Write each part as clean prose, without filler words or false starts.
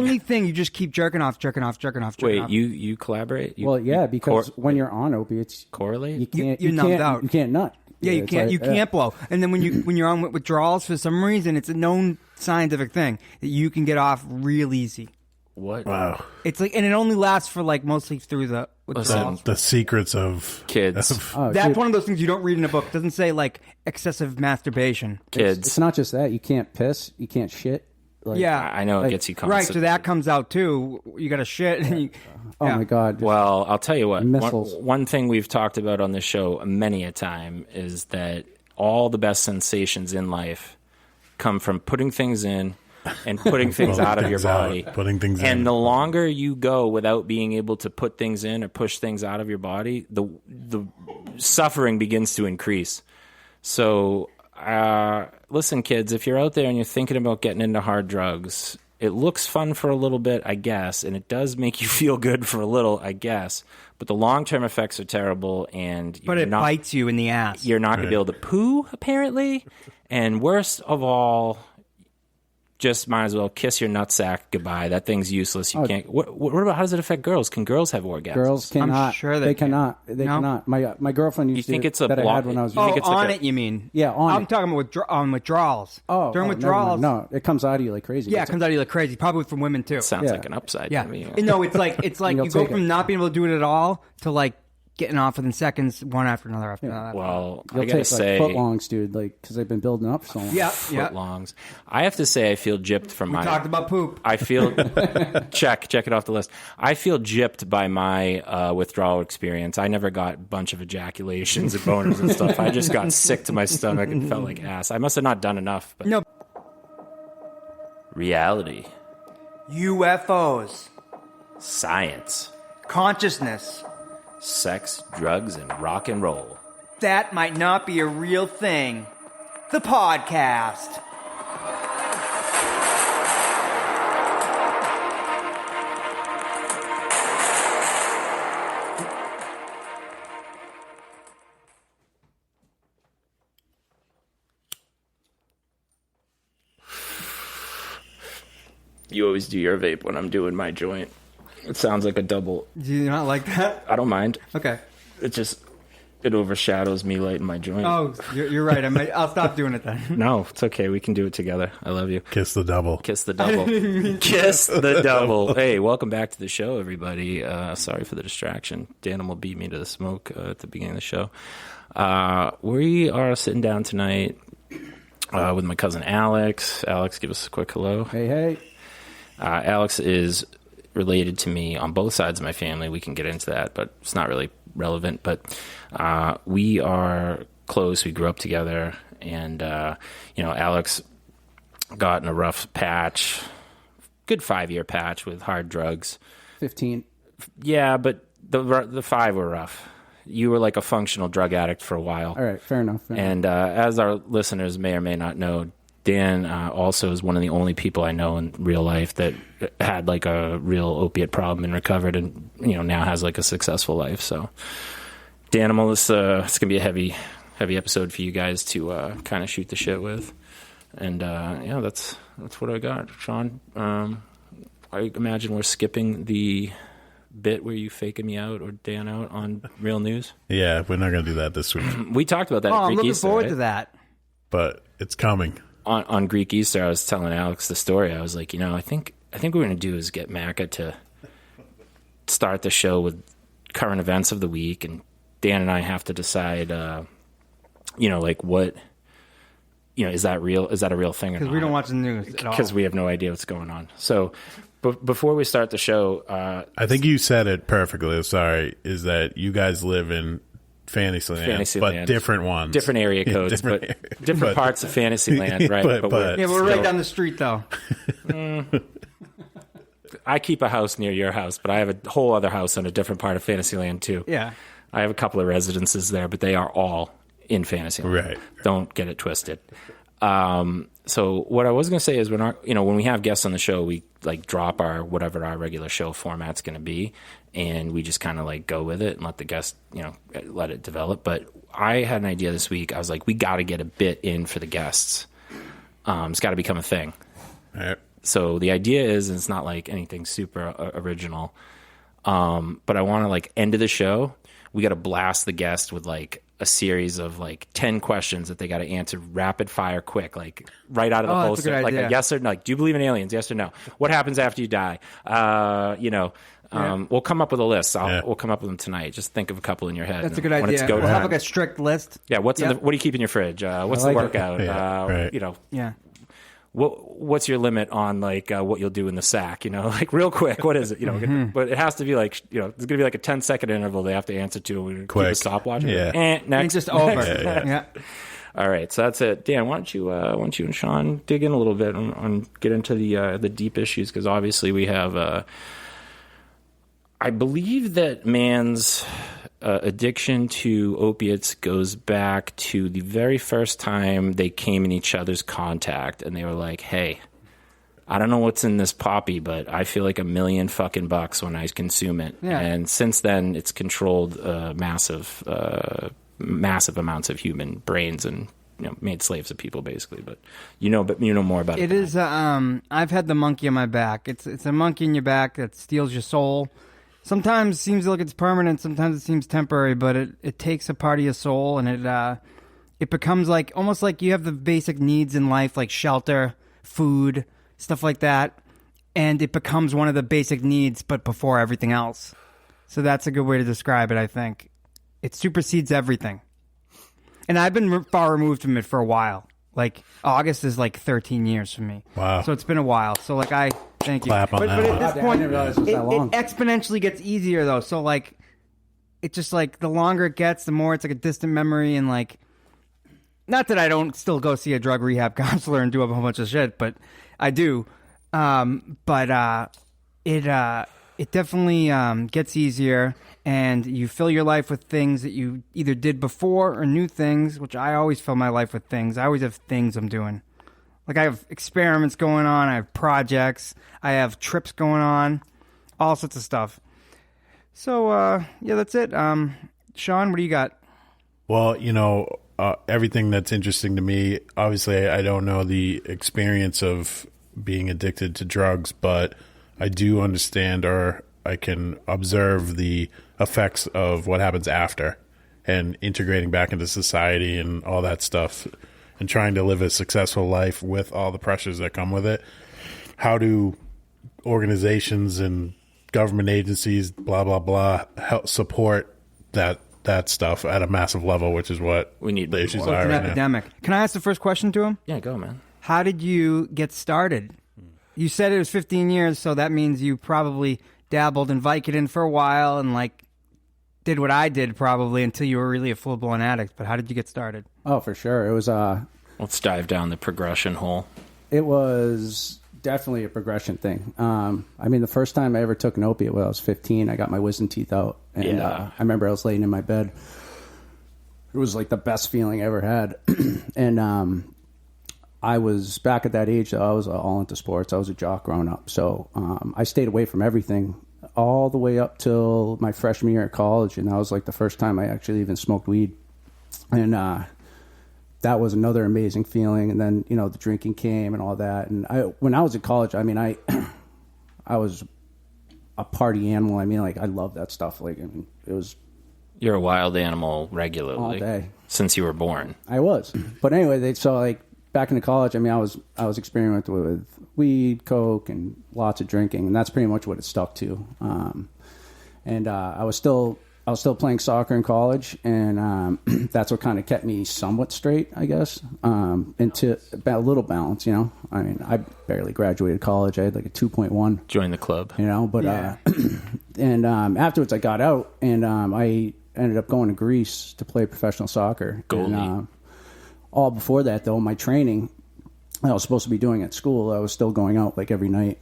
only thing you just keep jerking off. Wait, you collaborate? Because when you're on opiates, correlate. You can't nut. Yeah, you can't. You can't blow. And then when you're on withdrawals, for some reason, it's a known scientific thing that you can get off real easy. What? Wow. It's like, and it only lasts for like mostly through the withdrawals. The secrets of kids. That's one of those things you don't read in a book. It doesn't say like excessive masturbation. Kids. It's not just that. You can't piss. You can't shit. I know it gets you constant. Right, so that comes out too. You got to shit. And my God. Well, I'll tell you what. Missiles. One thing we've talked about on the show many a time is that all the best sensations in life come from putting things in and putting things out of your body. Putting things in. And the longer you go without being able to put things in or push things out of your body, the suffering begins to increase. So, listen, kids, if you're out there and you're thinking about getting into hard drugs, it looks fun for a little bit, I guess, and it does make you feel good for a little, I guess. But the long-term effects are terrible, and bites you in the ass. You're not going to be able to poo, apparently. And worst of all, just might as well kiss your nutsack goodbye. That thing's useless. You can't. What about, how does it affect girls? Can girls have orgasms? Girls cannot. I'm sure they cannot. They cannot. My girlfriend used you think to it's a that I had when I was young. It, you mean? Yeah, on I'm it. talking about on withdrawals. During withdrawals. No, it comes out of you like crazy. Yeah, it comes out of you like crazy. Probably from women too. Sounds like an upside. Yeah. To me. No, it's like you go from not being able to do it at all to like getting off within seconds, one after another. Well, You'll I gotta take, say, footlongs, dude, because they've been building up so long. Yeah, footlongs. I have to say, I feel gypped from we talked about poop. I feel check it off the list. I feel gypped by my withdrawal experience. I never got a bunch of ejaculations and boners and stuff. I just got sick to my stomach and felt like ass. I must have not done enough. But no. Reality. UFOs. Science. Consciousness. Sex, drugs, and rock and roll. That might not be a real thing. The podcast. You always do your vape when I'm doing my joint. It sounds like a double. Do you not like that? I don't mind. Okay. It overshadows me lighting my joint. Oh, you're right. I'll stop doing it then. No, it's okay. We can do it together. I love you. Kiss the double. Kiss the double. Kiss the double. Hey, welcome back to the show, everybody. Sorry for the distraction. Danimal beat me to the smoke at the beginning of the show. We are sitting down tonight with my cousin Alex. Alex, give us a quick hello. Hey. Alex is related to me on both sides of my family. We can get into that, but it's not really relevant. But we are close. We grew up together, and Alex got in a rough patch, good 5-year patch with hard drugs. 15. Yeah, but the 5 were rough. You were like a functional drug addict for a while. All right, fair enough. And as our listeners may or may not know, Dan also is one of the only people I know in real life that had like a real opiate problem and recovered, and now has like a successful life. So, Danimal, it's gonna be a heavy episode for you guys to kind of shoot the shit with, and that's what I got, Sean. I imagine we're skipping the bit where you faking me out or Dan out on Real News. Yeah, we're not gonna do that this week. We talked about that. I'm looking Easter, forward right? to that. But it's coming. On Greek Easter, I was telling Alex the story. I was like, I think what we're going to do is get Macca to start the show with current events of the week, and Dan and I have to decide, like what, is that real? Is that a real thing or not? Because we don't watch the news at all. Because we have no idea what's going on. So before we start the show... I think you said it perfectly. Sorry, is that you guys live in Fantasyland, but different ones. Different area codes, different parts of Fantasyland, right? We're right down the street, though. I keep a house near your house, but I have a whole other house in a different part of Fantasyland, too. Yeah. I have a couple of residences there, but they are all in Fantasyland. Right. Don't get it twisted. So what I was going to say is we're not, when we have guests on the show, we like drop whatever our regular show format's going to be, and we just kind of like go with it and let the guest, let it develop. But I had an idea this week. I was like, we got to get a bit in for the guests. It's got to become a thing. Right. So the idea is, and it's not like anything super original, but I want to like end of the show, we got to blast the guest with like a series of like 10 questions that they got to answer rapid fire quick, like right out of the poster, like a yes or no. Like, do you believe in aliens? Yes or no. What happens after you die? We'll come up with a list. We'll come up with them tonight. Just think of a couple in your head. That's a good idea. We'll have like a strict list. Yeah. What do you keep in your fridge? What's the workout? Yeah. What's your limit on like what you'll do in the sack? Like real quick, what is it? But it has to be like there's gonna be like a 10-second interval they have to answer to. We're keep a stopwatch. Yeah. Next. It's just over. Yeah. All right, so that's it. Dan, why don't you and Sean dig in a little bit on get into the deep issues, because obviously we have. I believe that man's addiction to opiates goes back to the very first time they came in each other's contact, and they were like, "Hey, I don't know what's in this poppy, but I feel like $1 million fucking bucks when I consume it." Yeah. And since then, it's controlled massive amounts of human brains and made slaves of people, basically. But you know more about it. It is. I've had the monkey on my back. It's a monkey in your back that steals your soul. Sometimes it seems like it's permanent, sometimes it seems temporary, but it takes a part of your soul, and it becomes like almost like you have the basic needs in life, like shelter, food, stuff like that, and it becomes one of the basic needs, but before everything else. So that's a good way to describe it, I think. It supersedes everything. And I've been far removed from it for a while. Like, August is like 13 years for me. Wow. So it's been a while. So like thank you. Clap on that but one. at this point, I didn't realize it was that long. It exponentially gets easier though. So like, it just like the longer it gets, the more it's like a distant memory, and like, not that I don't still go see a drug rehab counselor and do a whole bunch of shit, but I do. It definitely gets easier, and you fill your life with things that you either did before or new things, which I always fill my life with things. I always have things I'm doing. Like, I have experiments going on, I have projects, I have trips going on, all sorts of stuff. So, that's it. Sean, what do you got? Well, everything that's interesting to me, obviously I don't know the experience of being addicted to drugs, but I do understand, or I can observe the effects of what happens after, and integrating back into society and all that stuff, and trying to live a successful life with all the pressures that come with it. How do organizations and government agencies, blah, blah, blah, help support that stuff at a massive level, which is what we need. The issues It's are an right epidemic. now. Can I ask the first question to him? Yeah, go, man. How did you get started? You said it was 15 years, so that means you probably dabbled in Vicodin for a while and like did what I did probably until you were really a full-blown addict. But how did you get started? Oh, for sure. It was Let's dive down the progression hole. It was definitely a progression thing. The first time I ever took an opiate when I was 15, I got my wisdom teeth out, and I remember I was laying in my bed. It was like the best feeling I ever had. And I was back at that age, I was all into sports. I was a jock growing up. So I stayed away from everything all the way up till my freshman year at college. And that was like the first time I actually even smoked weed. And that was another amazing feeling. And then, the drinking came and all that. And when I was at college, I was a party animal. I love that stuff. It was... You're a wild animal regularly. All day. Since you were born. I was. But anyway, back into college, I was experimenting with weed, coke, and lots of drinking, and that's pretty much what it stuck to. I was still playing soccer in college, and that's what kind of kept me somewhat straight, I guess, into a little balance. I barely graduated college. I had like a 2.1. Join the club. But yeah. And afterwards I got out, and I ended up going to Greece to play professional soccer. Goalie. And, all before that, though, my training I was supposed to be doing at school, I was still going out like every night,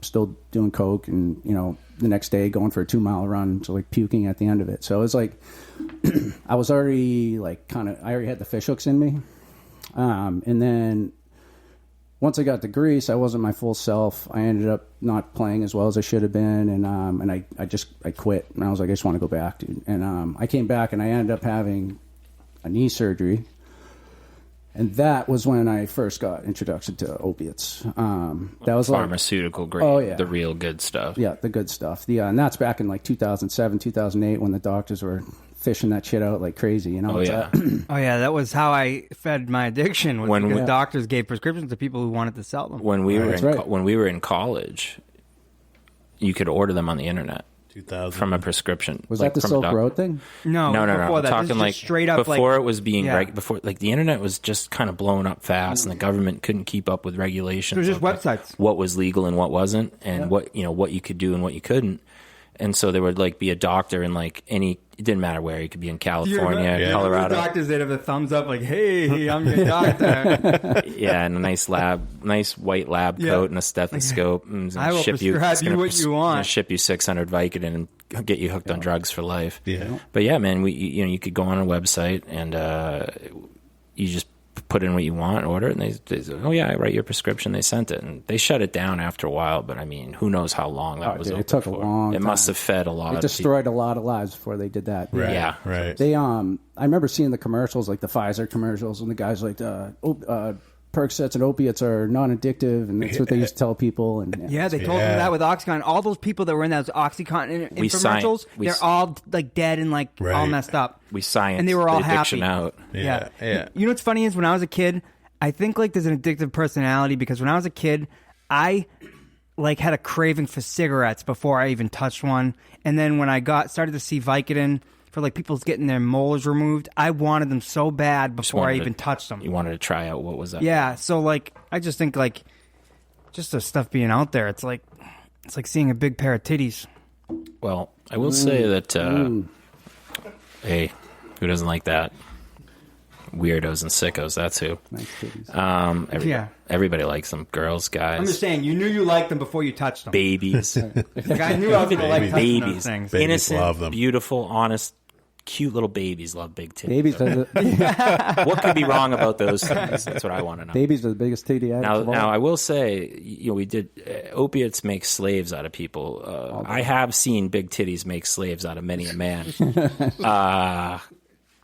still doing coke, and the next day going for a 2-mile run, so like puking at the end of it. So it was like I was already I already had the fish hooks in me, and then once I got to Greece, I wasn't my full self. I ended up not playing as well as I should have been, and I quit, and I was like, I just want to go back, dude. And I came back, and I ended up having a knee surgery. And that was when I first got introduction to opiates. That was pharmaceutical grade, the real good stuff. Yeah, the good stuff. And that's back in like 2007, 2008 when the doctors were fishing that shit out like crazy. You know? Oh yeah, oh yeah. That was how I fed my addiction. When doctors gave prescriptions to people who wanted to sell them. When we were in college, you could order them on the internet. From a prescription. Was that the Silk Road thing? No. I'm that. talking like straight up before it was being before like the internet was just kind of blowing up fast, and the government couldn't keep up with regulations. It was just websites. What was legal and what wasn't, and what you could do and what you couldn't. And so there would like be a doctor in like it didn't matter where. You could be in California, Colorado. Doctors that have a thumbs up like, hey, I'm your doctor. Yeah, and a nice white lab coat and a stethoscope. And I will prescribe you what you want. Ship you 600 Vicodin and get you hooked on drugs for life. Yeah. But yeah, man, you could go on a website and you just put in what you want, order it, and they said, oh yeah, I write your prescription. They sent it, and they shut it down after a while. But I mean, who knows how long that was? It took a long time. It must have fed a lot. It destroyed a lot of lives before they did that. Right, yeah, right. They I remember seeing the commercials, like the Pfizer commercials, and the guys like Percocets and opiates are non-addictive, and that's what they used to tell people. And they told them that with OxyContin. All those people that were in those OxyContin infomercials, they're all like dead and like all messed up. We scienced and they were all the addiction happy. Out. Yeah. Yeah. You know what's funny is when I was a kid, I think like there's an addictive personality because when I was a kid, I like had a craving for cigarettes before I even touched one, and then when I started to see Vicodin for like people's getting their molars removed, I wanted them so bad before I even touched them. You wanted to try out what was that? Yeah, so like I just think like just the stuff being out there, it's like seeing a big pair of titties. Well, I will say that hey, who doesn't like that? Weirdos and sickos, that's who. Nice titties. Everybody likes them. Girls, guys. I'm just saying, you knew you liked them before you touched them. Babies. Like, I knew I was going to like touching those things. Innocent, love them. beautiful, honest, cute little babies love big titties. Babies What could be wrong about those things? That's what I want to know. Babies are the biggest titty addicts of all. Now, I will say, we did opiates make slaves out of people. I have seen big titties make slaves out of many a man.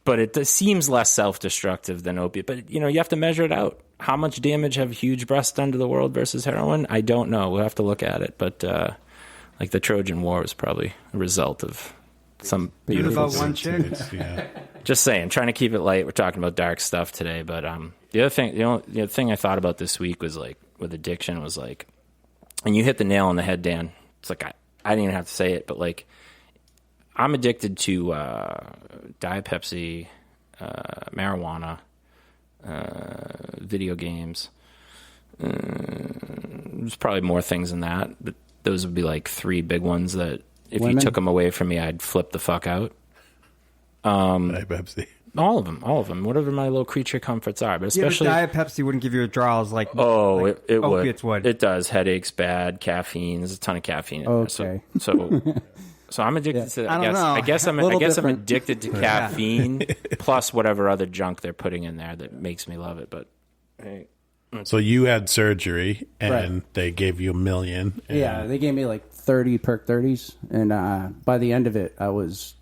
But it seems less self-destructive than opiate. But, you have to measure it out. How much damage have huge breasts done to the world versus heroin? I don't know. We'll have to look at it. But, like, the Trojan War was probably a result of some beautiful... about one chick. Just saying, trying to keep it light. We're talking about dark stuff today. But the other thing I thought about this week was, like, with addiction was, like... And you hit the nail on the head, Dan. It's like, I didn't even have to say it, but, like... I'm addicted to Diet Pepsi, marijuana, video games. There's probably more things than that, but those would be like three big ones that if you took them away from me, I'd flip the fuck out. Diet Pepsi. All of them. Whatever my little creature comforts are, but especially Diet Pepsi wouldn't give you withdrawals like it opiates would. It does. Headaches bad. Caffeine. There's a ton of caffeine in okay. there. So I'm addicted to. I guess I'm addicted to caffeine plus whatever other junk they're putting in there that makes me love it. But hey, so you had surgery and they gave you $1 million. Yeah, they gave me like 30 perk 30s, and by the end of it, I was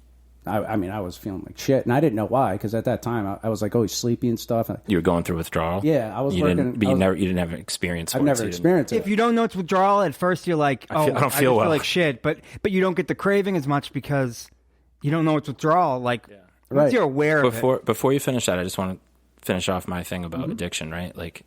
feeling like shit, and I didn't know why because at that time I was like always sleepy and stuff. You were going through withdrawal. Yeah, I was working. You didn't have an experience. I've never experienced it. If you don't know it's withdrawal at first, you're like, I don't feel well. Like shit, but you don't get the craving as much because you don't know it's withdrawal. Like once you're aware of it. Before you finish that, I just want to finish off my thing about addiction. Right, like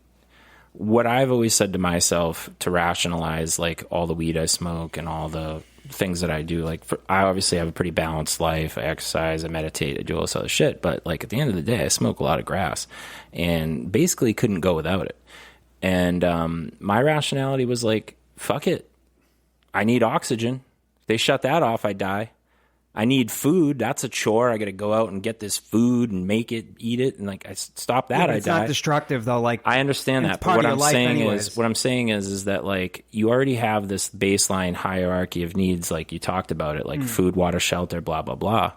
what I've always said to myself to rationalize like all the weed I smoke and all the things that I do, like I obviously have a pretty balanced life. I exercise, I meditate, I do all this other shit, but like at the end of the day I smoke a lot of grass and basically couldn't go without it. And my rationality was like, fuck it, I need oxygen. If they shut that off, I die. I need food. That's a chore. I got to go out and get this food and make it, eat it, and like I stop that, I die. It's not destructive though. Like I understand that, but what I'm saying is that like you already have this baseline hierarchy of needs, like you talked about it, like food, water, shelter, blah blah blah.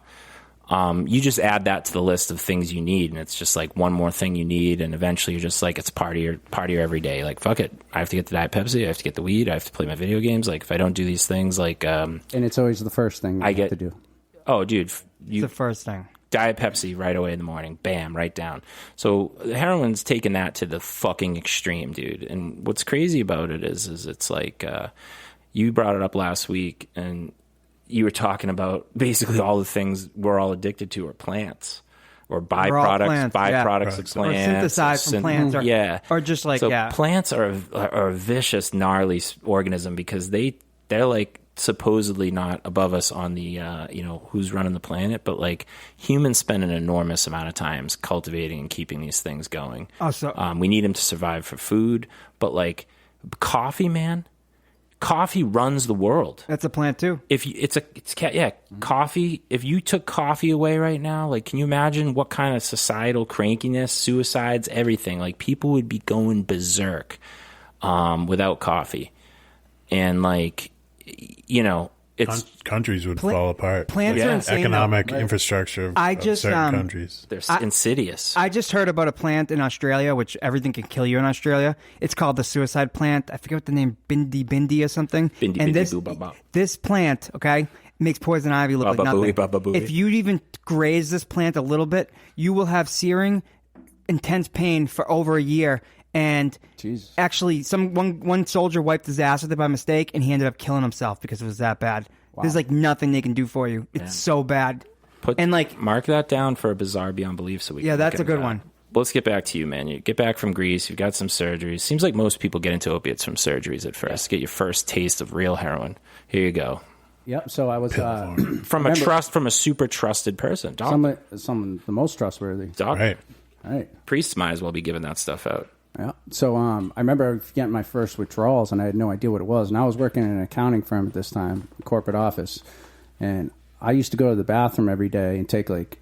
You just add that to the list of things you need, and it's just like one more thing you need, and eventually you're just like it's part of your every day. Like fuck it, I have to get the Diet Pepsi, I have to get the weed, I have to play my video games. Like if I don't do these things, like and it's always the first thing I get to do. Oh, dude, it's the first thing. Diet Pepsi right away in the morning. Bam, right down. So heroin's taken that to the fucking extreme, dude. And what's crazy about it is it's like you brought it up last week, and you were talking about basically all the things we're all addicted to are plants. Or byproducts of plants. Or synthesized from plants. Or just like, plants are a vicious, gnarly organism because they're like supposedly not above us on the, who's running the planet, but like humans spend an enormous amount of time cultivating and keeping these things going. We need them to survive for food, but like coffee, man. Coffee runs the world. That's a plant too. Coffee. If you took coffee away right now, like, can you imagine what kind of societal crankiness, suicides, everything? Like, people would be going berserk without coffee, and like, it's countries would fall apart. Plants are insane. Economic infrastructure of certain countries. They're insidious. I just heard about a plant in Australia, which everything can kill you in Australia. It's called the suicide plant. I forget what the name, bindi or something. This plant, okay, makes poison ivy look like nothing. If you even graze this plant a little bit, you will have searing, intense pain for over a year. And actually, one soldier wiped his ass with it by mistake, and he ended up killing himself because it was that bad. Wow. There's like nothing they can do for you. It's so bad. Mark that down for a bizarre beyond belief. So that's a good one. Let's get back to you, man. You get back from Greece. You've got some surgeries. Seems like most people get into opiates from surgeries at first. Get your first taste of real heroin. Here you go. Yep. So I was from a super trusted person. Someone the most trustworthy. Doctor. Right. Priests might as well be giving that stuff out. Yeah. So I remember getting my first withdrawals, and I had no idea what it was. And I was working in an accounting firm at this time, corporate office, and I used to go to the bathroom every day and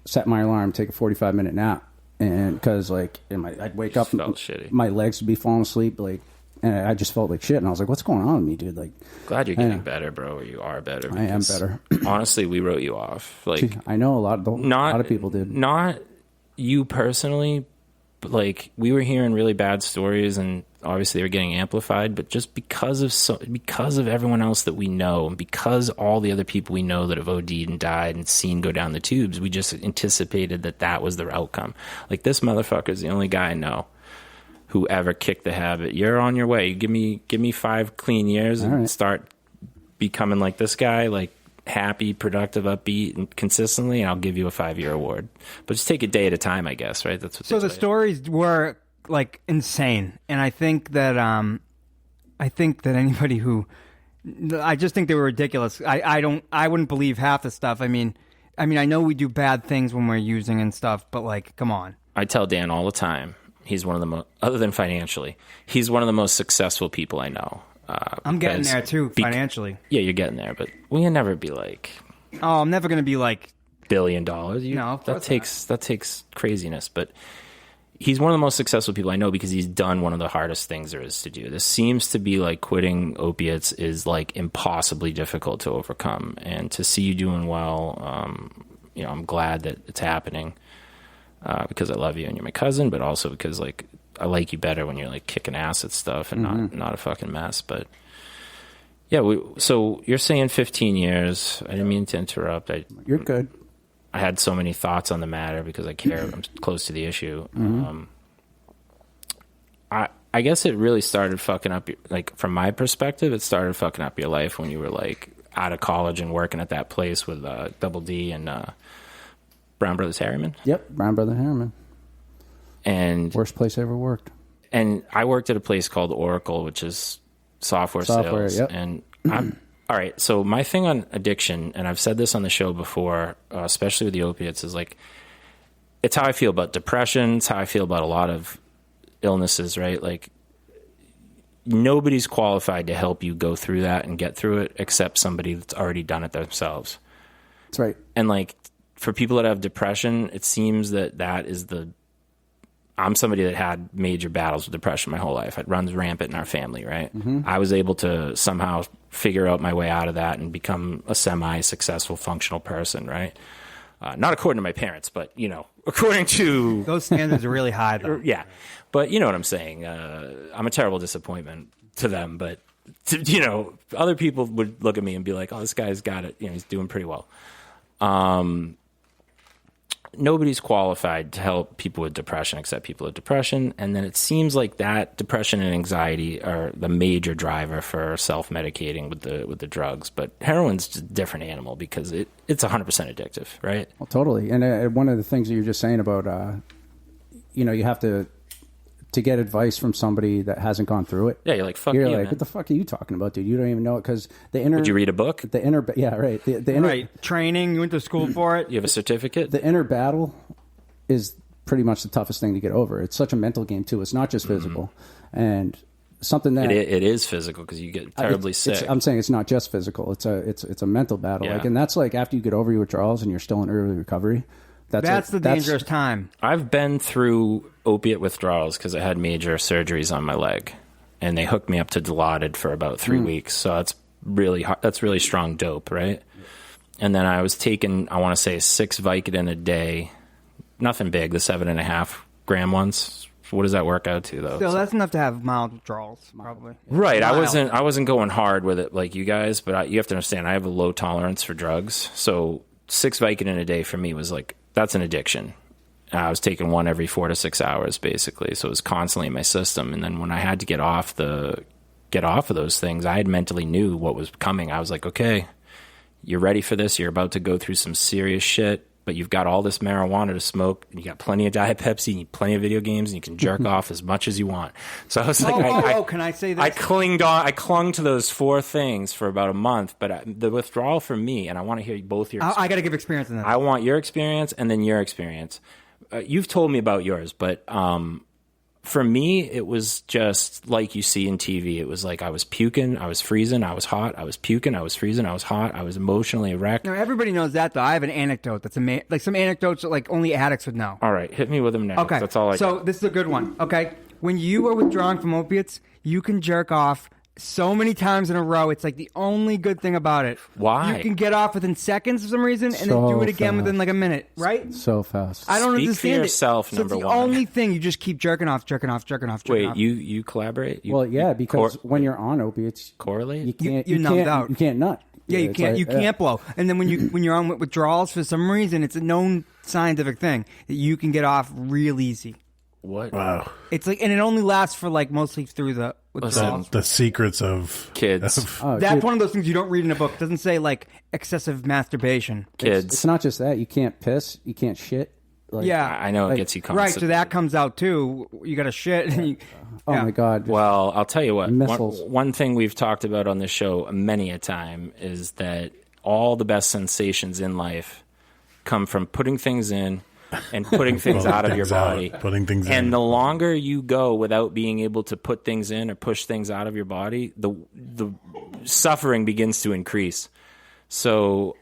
set my alarm, take a 45-minute nap, and because I'd wake up, my legs would be falling asleep, and I just felt like shit. And I was like, "What's going on with me, dude?" Like, glad you're getting better, bro. Or you are better. I am better. Honestly, we wrote you off. Like, I know a lot of people did. Not you personally. Like, we were hearing really bad stories, and obviously they were getting amplified, but just because of everyone else that we know, and because all the other people we know that have OD'd and died and seen go down the tubes, we just anticipated that was their outcome. Like, this motherfucker is the only guy I know who ever kicked the habit. You're on your way. Give me 5 clean years and start becoming like this guy, like happy, productive, upbeat, and consistently, and I'll give you a 5-year award. But just take a day at a time, I guess, right? That's what. So the stories were like insane, and I think that anybody who, I just think they were ridiculous. I wouldn't believe half the stuff. I mean, I know we do bad things when we're using and stuff, but like, come on. I tell Dan all the time, he's one of the most, other than financially, he's one of the most successful people I know. I'm getting there too, financially. Yeah, you're getting there, but we can never be like. Oh, I'm never going to be like $1 billion. No, that takes craziness. But he's one of the most successful people I know because he's done one of the hardest things there is to do. This seems to be like quitting opiates is like impossibly difficult to overcome, and to see you doing well, I'm glad that it's happening because I love you and you're my cousin, but also because like. I like you better when you're like kicking ass at stuff and not a fucking mess. But yeah, so you're saying 15 years. I didn't mean to interrupt. You're good. I had so many thoughts on the matter because I care. I'm close to the issue. I guess it really started fucking up. Like, from my perspective, it started fucking up your life when you were like out of college and working at that place with Double D and Brown Brothers Harriman. Yep, Brown Brothers Harriman. And worst place I ever worked. And I worked at a place called Oracle, which is software sales. Yep. And I'm all right. So my thing on addiction, and I've said this on the show before, especially with the opiates, is like, it's how I feel about depression. It's how I feel about a lot of illnesses, right? Like, nobody's qualified to help you go through that and get through it except somebody that's already done it themselves. That's right. And like, for people that have depression, it seems that is I'm somebody that had major battles with depression my whole life. It runs rampant in our family, right? I was able to somehow figure out my way out of that and become a semi-successful, functional person, right? Not according to my parents, but, according to... Those standards are really high, though. Yeah. But you know what I'm saying. I'm a terrible disappointment to them, but, other people would look at me and be like, oh, this guy's got it. He's doing pretty well. nobody's qualified to help people with depression except people with depression. And then it seems like that depression and anxiety are the major driver for self-medicating with the drugs. But heroin's just a different animal because it's 100% addictive, right? Well, totally. And one of the things that you're just saying about, you have to get advice from somebody that hasn't gone through it. Yeah, you're like, fuck you're you, like, man. what the fuck are you talking about, dude? You don't even know it because the inner. Would you read a book? The inner, yeah, right. The inner, Right. Training. You went to school for it. You have a certificate? The inner battle is pretty much the toughest thing to get over. It's such a mental game too. It's not just physical, and something that it is physical because you get terribly sick. I'm saying it's not just physical. It's a mental battle. Yeah. Like, and that's like after you get over your withdrawals and you're still in early recovery. That's the dangerous time. I've been through opiate withdrawals because I had major surgeries on my leg, and they hooked me up to Dilaudid for about 3 weeks. So that's really strong dope, right? And then I was taking, I want to say 6 Vicodin a day, nothing big, the 7.5 gram ones. What does that work out to though? Still, that's enough to have mild withdrawals, probably. Right. Mild. I wasn't going hard with it like you guys, but you have to understand I have a low tolerance for drugs. So 6 Vicodin a day for me was like, that's an addiction. I was taking one every 4 to 6 hours, basically. So it was constantly in my system. And then when I had to get off of those things, I had mentally knew what was coming. I was like, okay, you're ready for this. You're about to go through some serious shit, but you've got all this marijuana to smoke, and you got plenty of Diet Pepsi, and plenty of video games, and you can jerk off as much as you want. So I was like, can I say this? I clung to those 4 things for about a month, but the withdrawal for me, and I want to hear both your I got to give experience in that. I want your experience and then your experience. You've told me about yours, but for me, it was just like you see in TV. It was like I was puking, I was freezing, I was hot, I was puking, I was freezing, I was hot, I was emotionally wrecked. Now, everybody knows that, though. I have an anecdote that's like some anecdotes that like only addicts would know. All right, hit me with them now. Okay. That's all I got. So this is a good one. Okay. When you are withdrawing from opiates, you can jerk off so many times in a row. It's like the only good thing about it. Why? You can get off within seconds for some reason and then So do it again fast. within like a minute, right? So fast. I don't Speak for understand yourself, it. So number it's the one. only thing. You just keep jerking off. Wait, you collaborate? Well, yeah, because when you're on opiates, correlate? you can't. You're numbed out. You can't nut. Yeah, you It's can't. like, You can't blow. And then when you're on withdrawals, for some reason, it's a known scientific thing that you can get off real easy. What? Wow. It's like, and it only lasts for like mostly through the withdrawals. The secrets of Kids. Oh, That's dude, one of those things you don't read in a book. It doesn't say like excessive masturbation. Kids. It's not just that. You can't piss. You can't shit. Like, Yeah, I know it gets you right. So constipated. that comes out too. You got to shit. And you, Oh yeah. my god. Well, I'll tell you what. Missiles. One thing we've talked about on this show many a time is that all the best sensations in life come from putting things in and putting things Pulling out of your things out, body. putting things in. And the longer you go without being able to put things in or push things out of your body, the suffering begins to increase. So,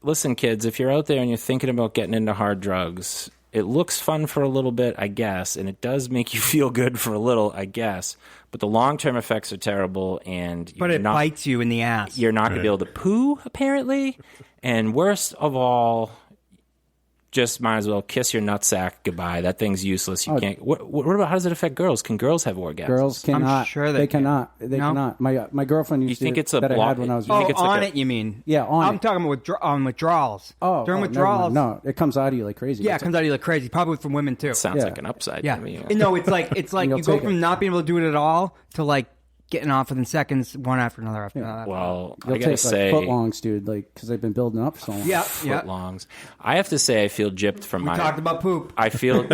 listen, kids, if you're out there and you're thinking about getting into hard drugs, it looks fun for a little bit, I guess, and it does make you feel good for a little, I guess. But the long-term effects are terrible, and But it bites you in the ass. you're not going to be able to poo, apparently. And worst of all, just might as well kiss your nutsack goodbye. That thing's useless. You can't. What about, how does it affect girls? Can girls have orgasms? Girls cannot. sure they they cannot. They No? cannot. My girlfriend used You think to it's a that I block- had when I was you Oh, think it's like on a- it, you mean? Yeah, on I'm it. talking about withdrawals. Oh, during never withdrawals. mind. No, it comes out of you like crazy. Yeah, it It's comes out of you like crazy. Probably from women too. Sounds Yeah. like an upside Yeah. to me. No, it's like You'll you go take from it. not being able to do it at all to like getting off within seconds, one after another after another. Well, You'll I gotta take say, like footlongs, dude. Like because they've been building up so long. Yeah. footlongs. I have to say, I feel gypped from We my. talked about poop. I feel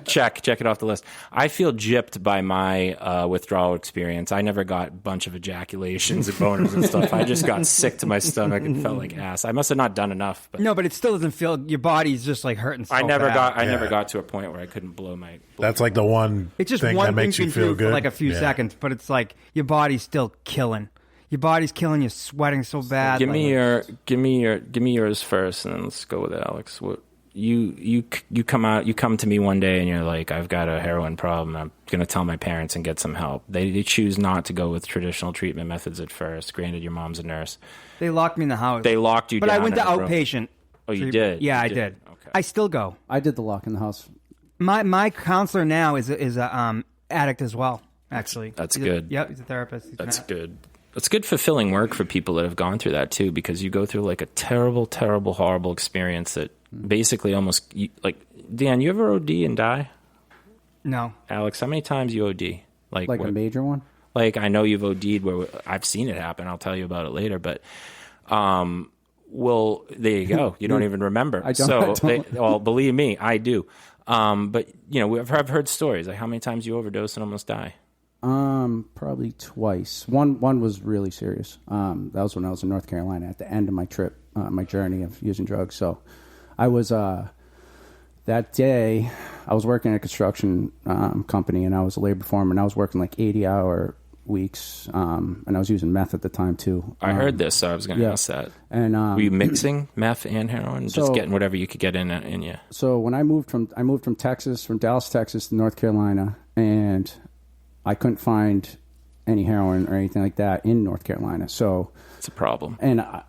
check it off the list. I feel gypped by my withdrawal experience. I never got a bunch of ejaculations and boners and stuff. I just got sick to my stomach and felt like ass. I must have not done enough. But No, but it still doesn't feel. Your body's just like hurting. So I never bad. never got to a point where I couldn't blow my. That's like the one It's just thing one that thing makes you you can feel do good. for like a few Yeah. seconds, but it's like your body's still killing. Your body's killing. You're sweating so bad. Give me yours first, and then let's go with it, Alex. What you come to me one day and you're like, I've got a heroin problem. I'm gonna tell my parents and get some help. They choose not to go with traditional treatment methods at first. Granted, your mom's a nurse. They locked me in the house. They locked you but down. I went to in a room. outpatient. Oh, you did? Yeah, You I did. did. Okay. I still go. I did the lock in the house. My counselor now is a addict as well. Actually, That's He's good. Yep, he's a therapist. He's That's an- good. That's good fulfilling work for people that have gone through that too, because you go through like a terrible, terrible, horrible experience that basically almost like Dan. You ever OD and die? No. Alex, how many times you OD? Like a major one? Like I know you've OD'd where I've seen it happen. I'll tell you about it later. But, well, there you go. You don't even remember. I don't. Well, believe me, I do. But I've heard stories like how many times you overdose and almost die. Probably twice. One was really serious. That was when I was in North Carolina at the end of my trip, my journey of using drugs. So, I was that day. I was working at a construction company, and I was a labor foreman. I was working like 80-hour weeks, and I was using meth at the time too. I heard this, so I was going to ask that. And were you mixing meth and heroin, just getting whatever you could get in you? So when I moved from Dallas, Texas to North Carolina, and I couldn't find any heroin or anything like that in North Carolina. So it's a problem. And I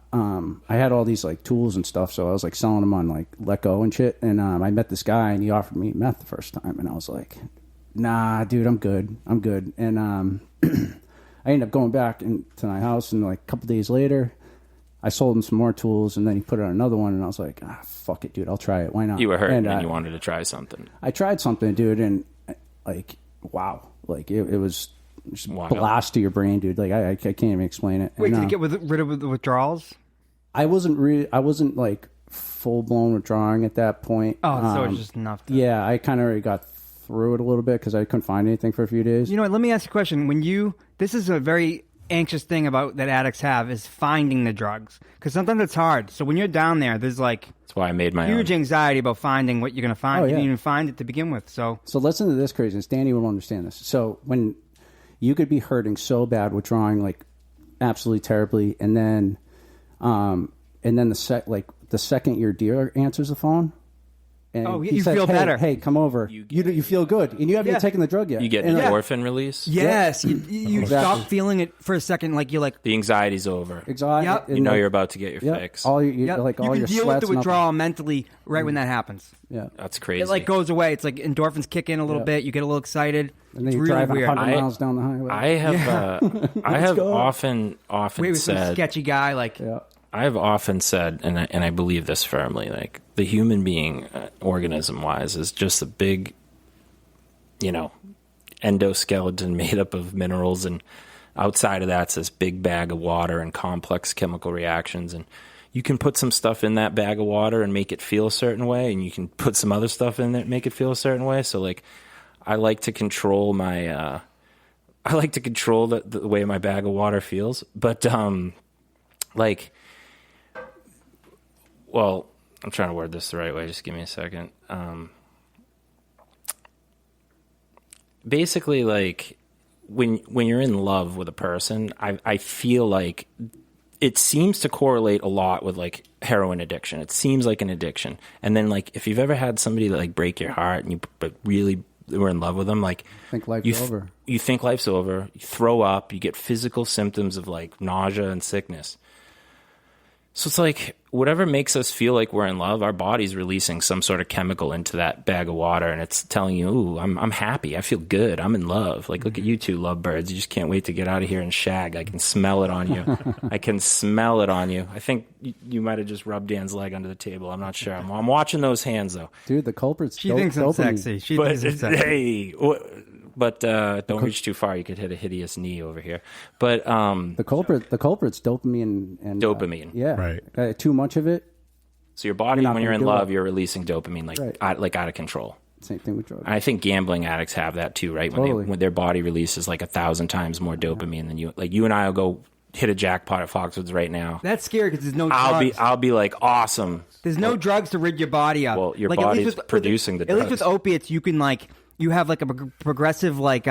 had all these like tools and stuff, so I was like selling them on like Let Go and shit. And I met this guy, and he offered me meth the first time, and I was like, "Nah, dude, I'm good. And I ended up going back to my house, and like a couple days later, I sold him some more tools, and then he put it on another one, and I was like, fuck it, dude, I'll try it. Why not? You were hurt, and you wanted to try something. I tried something, dude, and like, wow, like it was just blast to your brain, dude. Like I can't even explain it. Wait, did you get rid of the withdrawals? I wasn't like full blown withdrawing at that point. Oh, so it's just enough. Yeah, I kind of already got through it a little bit because I couldn't find anything for a few days. You know what? Let me ask you a question. This is a very anxious thing about that addicts have is finding the drugs, because sometimes it's hard. So when you're down there, there's like that's why I made my huge anxiety about finding what you're going to find. Oh, You yeah. didn't even find it to begin with. So listen to this craziness. Danny will understand this. So when you could be hurting so bad, withdrawing like absolutely terribly, and then the second your dealer answers the phone. And you feel better. Hey, come over. You feel good, and you haven't even taken the drug yet. You get endorphin release. Yes, you Exactly. stop feeling it for a second. Like you're like The anxiety's over. Exactly. Yep. You know you're about to get your fix. All you all can your deal sweats with the withdrawal mentally right when that happens. Yeah. That's crazy. It like goes away. It's like endorphins kick in a little bit. You get a little excited. And then It's you're really driving weird. 100 miles down the highway. I have go. often Wait, with some said sketchy guy like I have often said, and I believe this firmly, like the human being, organism-wise, is just a big, endoskeleton made up of minerals, and outside of that's this big bag of water and complex chemical reactions. And you can put some stuff in that bag of water and make it feel a certain way, and you can put some other stuff in there and make it feel a certain way. So, like, I like to control my, the way my bag of water feels, but well, I'm trying to word this the right way. Just give me a second. Basically, like when you're in love with a person, I feel like it seems to correlate a lot with like heroin addiction. It seems like an addiction. And then like if you've ever had somebody like break your heart and you really were in love with them, like think life's over. You think life's over. You throw up. You get physical symptoms of like nausea and sickness. So it's like whatever makes us feel like we're in love, our body's releasing some sort of chemical into that bag of water, and it's telling you, "Ooh, I'm happy. I feel good. I'm in love." Like, look at you two lovebirds. You just can't wait to get out of here and shag. I can smell it on you. I can smell it on you. I think you might have just rubbed Dan's leg under the table. I'm not sure. I'm watching those hands though. Dude, the culprit's she thinks I'm sexy. She thinks I'm sexy. Hey. But don't reach too far. You could hit a hideous knee over here. But the culprit's dopamine and dopamine. Yeah, right. Too much of it. So your body, when you're in love, you're releasing dopamine out of control. Same thing with drugs. I think gambling addicts have that too, right? When their body releases like 1,000 times more dopamine than you. Like you and I will go hit a jackpot at Foxwoods right now. That's scary because there's no drugs. I'll be like, awesome. There's no drugs to rid your body up. Well, your like, body's producing the drugs. At least with opiates, you can like. You have like a progressive like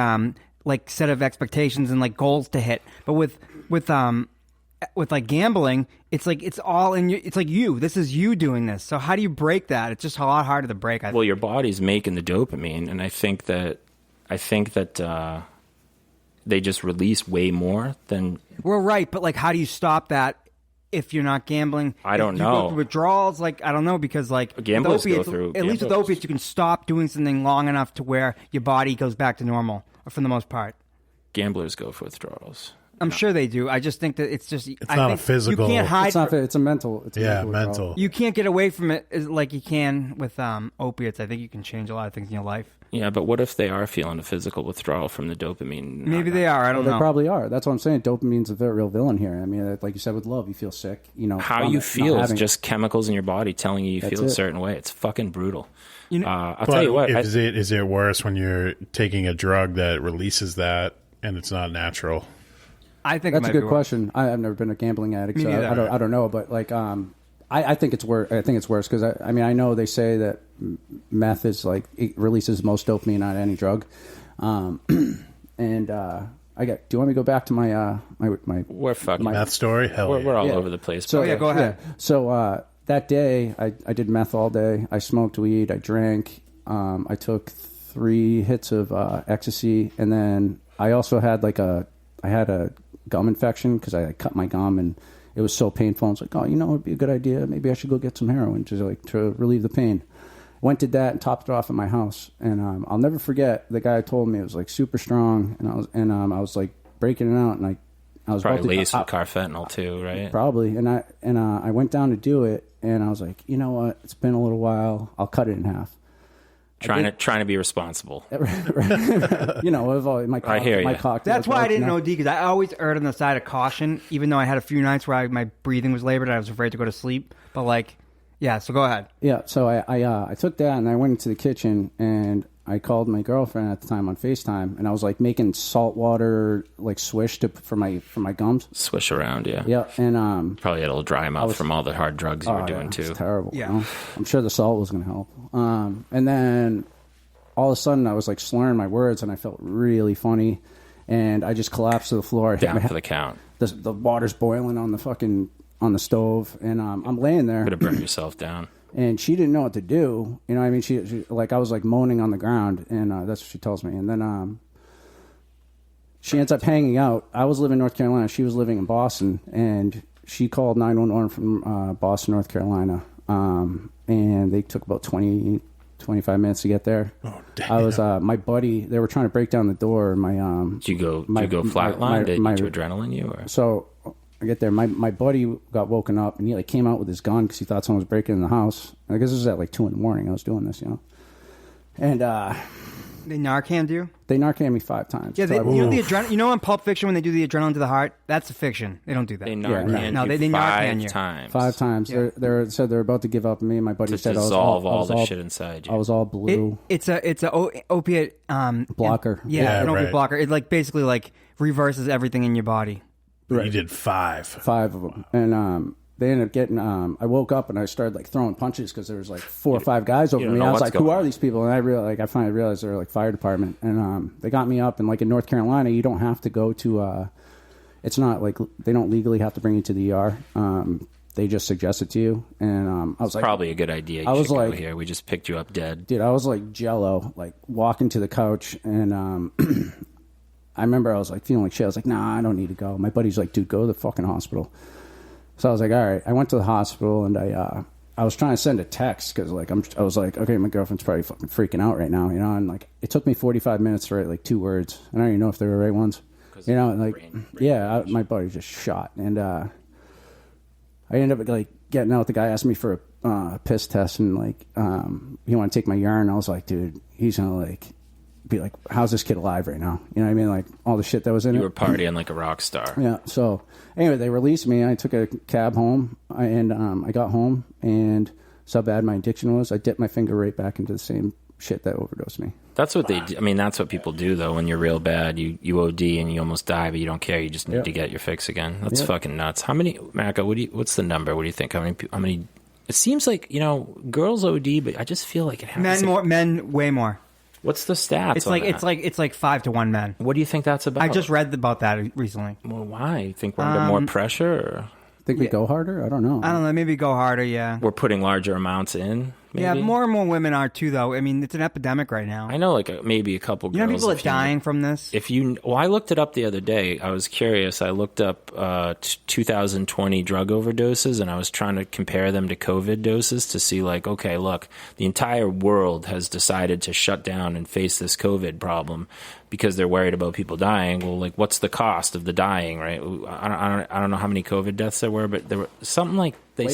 set of expectations and like goals to hit, but with like gambling, it's like it's all in you. It's like you. This is you doing this. So how do you break that? It's just a lot harder to break. Well, your body's making the dopamine, and I think that they just release way more than. Well, right, but like, how do you stop that? If you're not gambling, I don't know. You go through withdrawals, like I don't know, because like gamblers opiates, go through. At least with opiates, you can stop doing something long enough to where your body goes back to normal, for the most part. Gamblers go for withdrawals. I'm sure they do. I just think that it's just I not think a physical- You can't hide. It's not. It's a mental. It's a Yeah, withdrawal. mental. You can't get away from it like you can with opiates. I think you can change a lot of things in your life. Yeah, but what if they are feeling a physical withdrawal from the dopamine? Maybe they are. I don't They know. probably are. That's what I'm saying. Dopamine's a very real villain here. I mean, like you said, with love, you feel sick. You know How from you it, feel not is having- just chemicals in your body telling you That's feel a it. certain way. It's fucking brutal. You know- I'll But tell you what. is it worse when you're taking a drug that releases that and it's not natural? I think That's it a might good be question. I've never been a gambling addict, Me so neither. I don't know. But like, I think it's worse. I think it's worse because I mean I know they say that meth is like it releases most dopamine on any drug, and I got. Do you want me to go back to my We're fucking. Meth story? Hell we're, yeah. we're all Yeah. over the place. So yeah, go ahead. So that day, I did meth all day. I smoked weed. I drank. I took 3 hits of ecstasy, and then I also had I had a gum infection because I cut my gum, and it was so painful. I was like, oh, you know, it'd be a good idea. Maybe I should go get some heroin to relieve the pain. Went did that and topped it off at my house, and I'll never forget the guy told me it was like super strong, and I was like breaking it out, and I was about Probably to, laced with carfentanil too, right? Probably. And I went down to do it, and I was like, you know what? It's been a little while. I'll cut it in half. Trying to be responsible. You know, I've always, my I hear my ya. cocktail. That's why I didn't you know. OD, because I always erred on the side of caution, even though I had a few nights where my breathing was labored and I was afraid to go to sleep. But like, yeah, so go ahead. Yeah, so I took that and I went into the kitchen and I called my girlfriend at the time on FaceTime, and I was like making salt water like swish for my gums. Swish around, yeah. Yeah, and Probably had a little dry mouth from all the hard drugs you were doing too. It's terrible. Yeah. You know? I'm sure the salt was going to help. And then all of a sudden I was like slurring my words, and I felt really funny, and I just collapsed to the floor. I hit Down my for head. the count. The water's boiling on the stove, and I'm laying there. Could have burned yourself down. And she didn't know what to do. You know what I mean? She like, I was like moaning on the ground, and that's what she tells me. And then she ends up hanging out. I was living in North Carolina. She was living in Boston, and she called 911 from Boston, North Carolina. And they took about 25 minutes to get there. Oh, damn. I was my buddy. They were trying to break down the door. My Did you go flatline? Did you adrenaline you? Or? So I get there. My buddy got woken up, and he like came out with his gun because he thought someone was breaking in the house. I guess this was at like 2 a.m. I was doing this, you know. And They Narcan you? they Narcan me 5 times. Yeah, So I- you know the adrenaline. You know in Pulp Fiction when they do the adrenaline to the heart? That's a fiction. They don't do that. They Narcan No, you they Narcan five you. times. 5 times. Yeah. They said they're about to give up. Me and my buddy To said dissolve I was all the shit inside you. I was all blue. It's a opiate Blocker. Yeah, an opiate right. blocker. It like basically like reverses everything in your body. You did 5. 5 of them, and they ended up getting. I woke up and I started like throwing punches because there was like 4 or 5 guys over don't me. know I was what's like, "Who going are on. these people?" And I finally realized they were like fire department, and they got me up. And like in North Carolina, you don't have to go to. It's not like they don't legally have to bring you to the ER. They just suggest it to you, and I was like, Probably a good idea. You I was should go like- here. We just picked you up dead. dude, I was like jello, like walking to the couch, and I remember I was like feeling like shit. I was like, nah, I don't need to go. My buddy's like, dude, go to the fucking hospital. So I was like, all right. I went to the hospital, and I was trying to send a text because like I was like, okay, my girlfriend's probably fucking freaking out right now, you know. And like it took me 45 minutes to write like 2 words. I don't even know if they were the right ones, you know. And like my buddy just shot, and I ended up like getting out. The guy asked me for a piss test, and like he wanted to take my urine. I was like, dude, he's gonna like be like, how's this kid alive right now? You know what I mean? Like all the shit that was in You it. were partying like a rock star. Yeah. So anyway, they released me. I took a cab home, and I got home, and so bad my addiction was, I dipped my finger right back into the same shit that overdosed me. That's what they do. I mean, that's what people do, though. When you're real bad, you OD and you almost die, but you don't care. You just need to get your fix again. That's fucking nuts. How many, Marika, what's the number? What do you think? How many, it seems like, you know, girls OD, but I just feel like it happens. Men way more. What's the stats? It's on like that? it's like 5 to 1 men. What do you think that's about? I just read about that recently. Well, why? You think we're under more pressure? Or Think we go harder? I don't know. I don't know. Maybe go harder. Yeah. we're putting larger amounts in maybe. Yeah, more and more women are too, though. I mean, it's an epidemic right now. I know, like maybe a couple girls. You know, people are dying from this. Well, I looked it up the other day. I was curious. I looked up 2020 drug overdoses, and I was trying to compare them to COVID doses to see, like, okay, look, the entire world has decided to shut down and face this COVID problem because they're worried about people dying. Well, like, what's the cost of the dying, right? I don't know how many COVID deaths there were, but there were something like they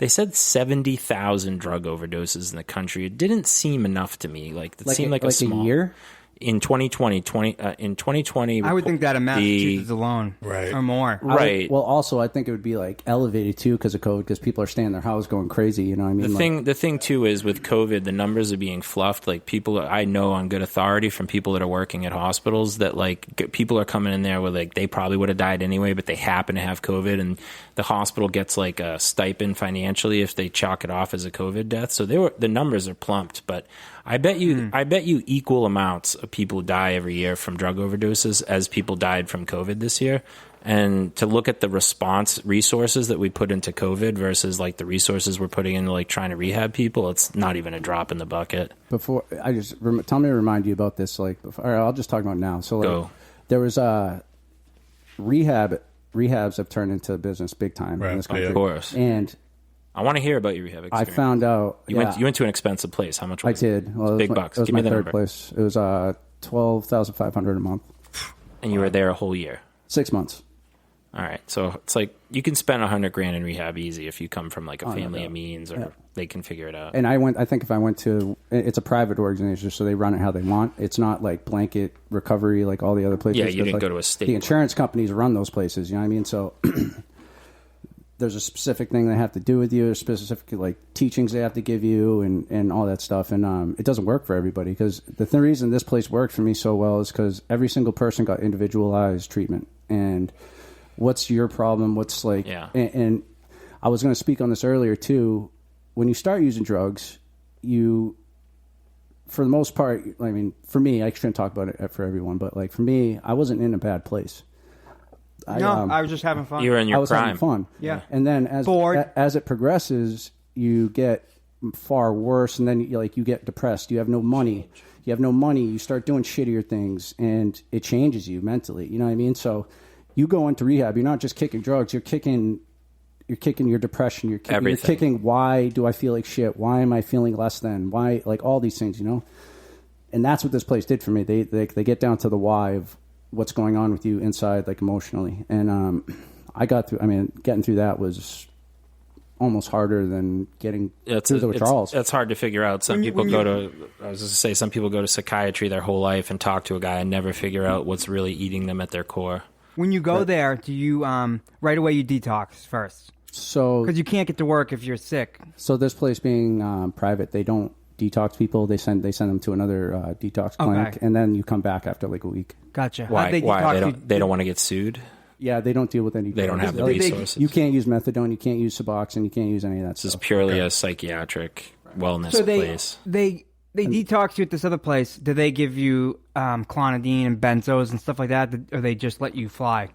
said 70,000 drug overdoses in the country. It didn't seem enough to me. Like it seemed like a small year. In 2020, I would think that in Massachusetts alone, Right. or more. Right. Well, also, I think it would be like elevated too because of COVID, because people are staying in their house going crazy. You know what I mean? The thing too is with COVID, the numbers are being fluffed. Like people, I know on good authority from people that are working at hospitals that like people are coming in there with like they probably would have died anyway, but they happen to have COVID, and the hospital gets like a stipend financially if they chalk it off as a COVID death. So the numbers are plumped, but I bet you equal amounts of people die every year from drug overdoses as people died from COVID this year. And to look at the response resources that we put into COVID versus like the resources we're putting into like trying to rehab people, it's not even a drop in the bucket. Before I just tell me to remind you about this. Like, all right, I'll just talk about it now. So, like, there was rehabs have turned into business big time in this country. Of course. And I want to hear about your rehab experience. I found out you went to an expensive place. How much was it? I did. Well, big bucks. It was Give me my the third number. place. It was $12,500 a month. And you were there a whole year. 6 months. All right, so it's like you can spend $100,000 in rehab easy if you come from like a family of means, or they can figure it out. And I think if I went to, it's a private organization, so they run it how they want. It's not like blanket recovery like all the other places. Yeah, you didn't like, go to a state. The insurance companies run those places. You know what I mean? So there's a specific thing they have to do with you, specific like teachings they have to give you, and all that stuff. And it doesn't work for everybody, because the reason this place worked for me so well is because every single person got individualized treatment. And what's your problem? What's like, and I was going to speak on this earlier too. When you start using drugs, for the most part, I mean, for me, I shouldn't talk about it for everyone, but like for me, I wasn't in a bad place. I was just having fun. You were in your I was prime. having fun. Yeah. And then as it progresses, you get far worse, and then you get depressed. You have no money. You start doing shittier things, and it changes you mentally. You know what I mean? So you go into rehab, you're not just kicking drugs, you're kicking your depression, you're kicking why do I feel like shit? Why am I feeling less than? Why, like all these things, you know? And that's what this place did for me. They get down to the why of what's going on with you inside, like emotionally. And I got through, I mean, getting through that was almost harder than getting through the withdrawals. It's hard to figure out. Some people go to psychiatry their whole life and talk to a guy and never figure out what's really eating them at their core. When you go there, do you right away you detox first? So because you can't get to work if you're sick. So this place being private, they don't detox people. They send them to another detox clinic, and then you come back after like a week. Gotcha. Why? They don't want to get sued. Yeah, they don't deal with any. They don't have the resources. You can't use methadone. You can't use Suboxone. You can't use any of that. This is purely a psychiatric wellness place. They detox you at this other place. Do they give you clonidine and benzos and stuff like that, or they just let you fly?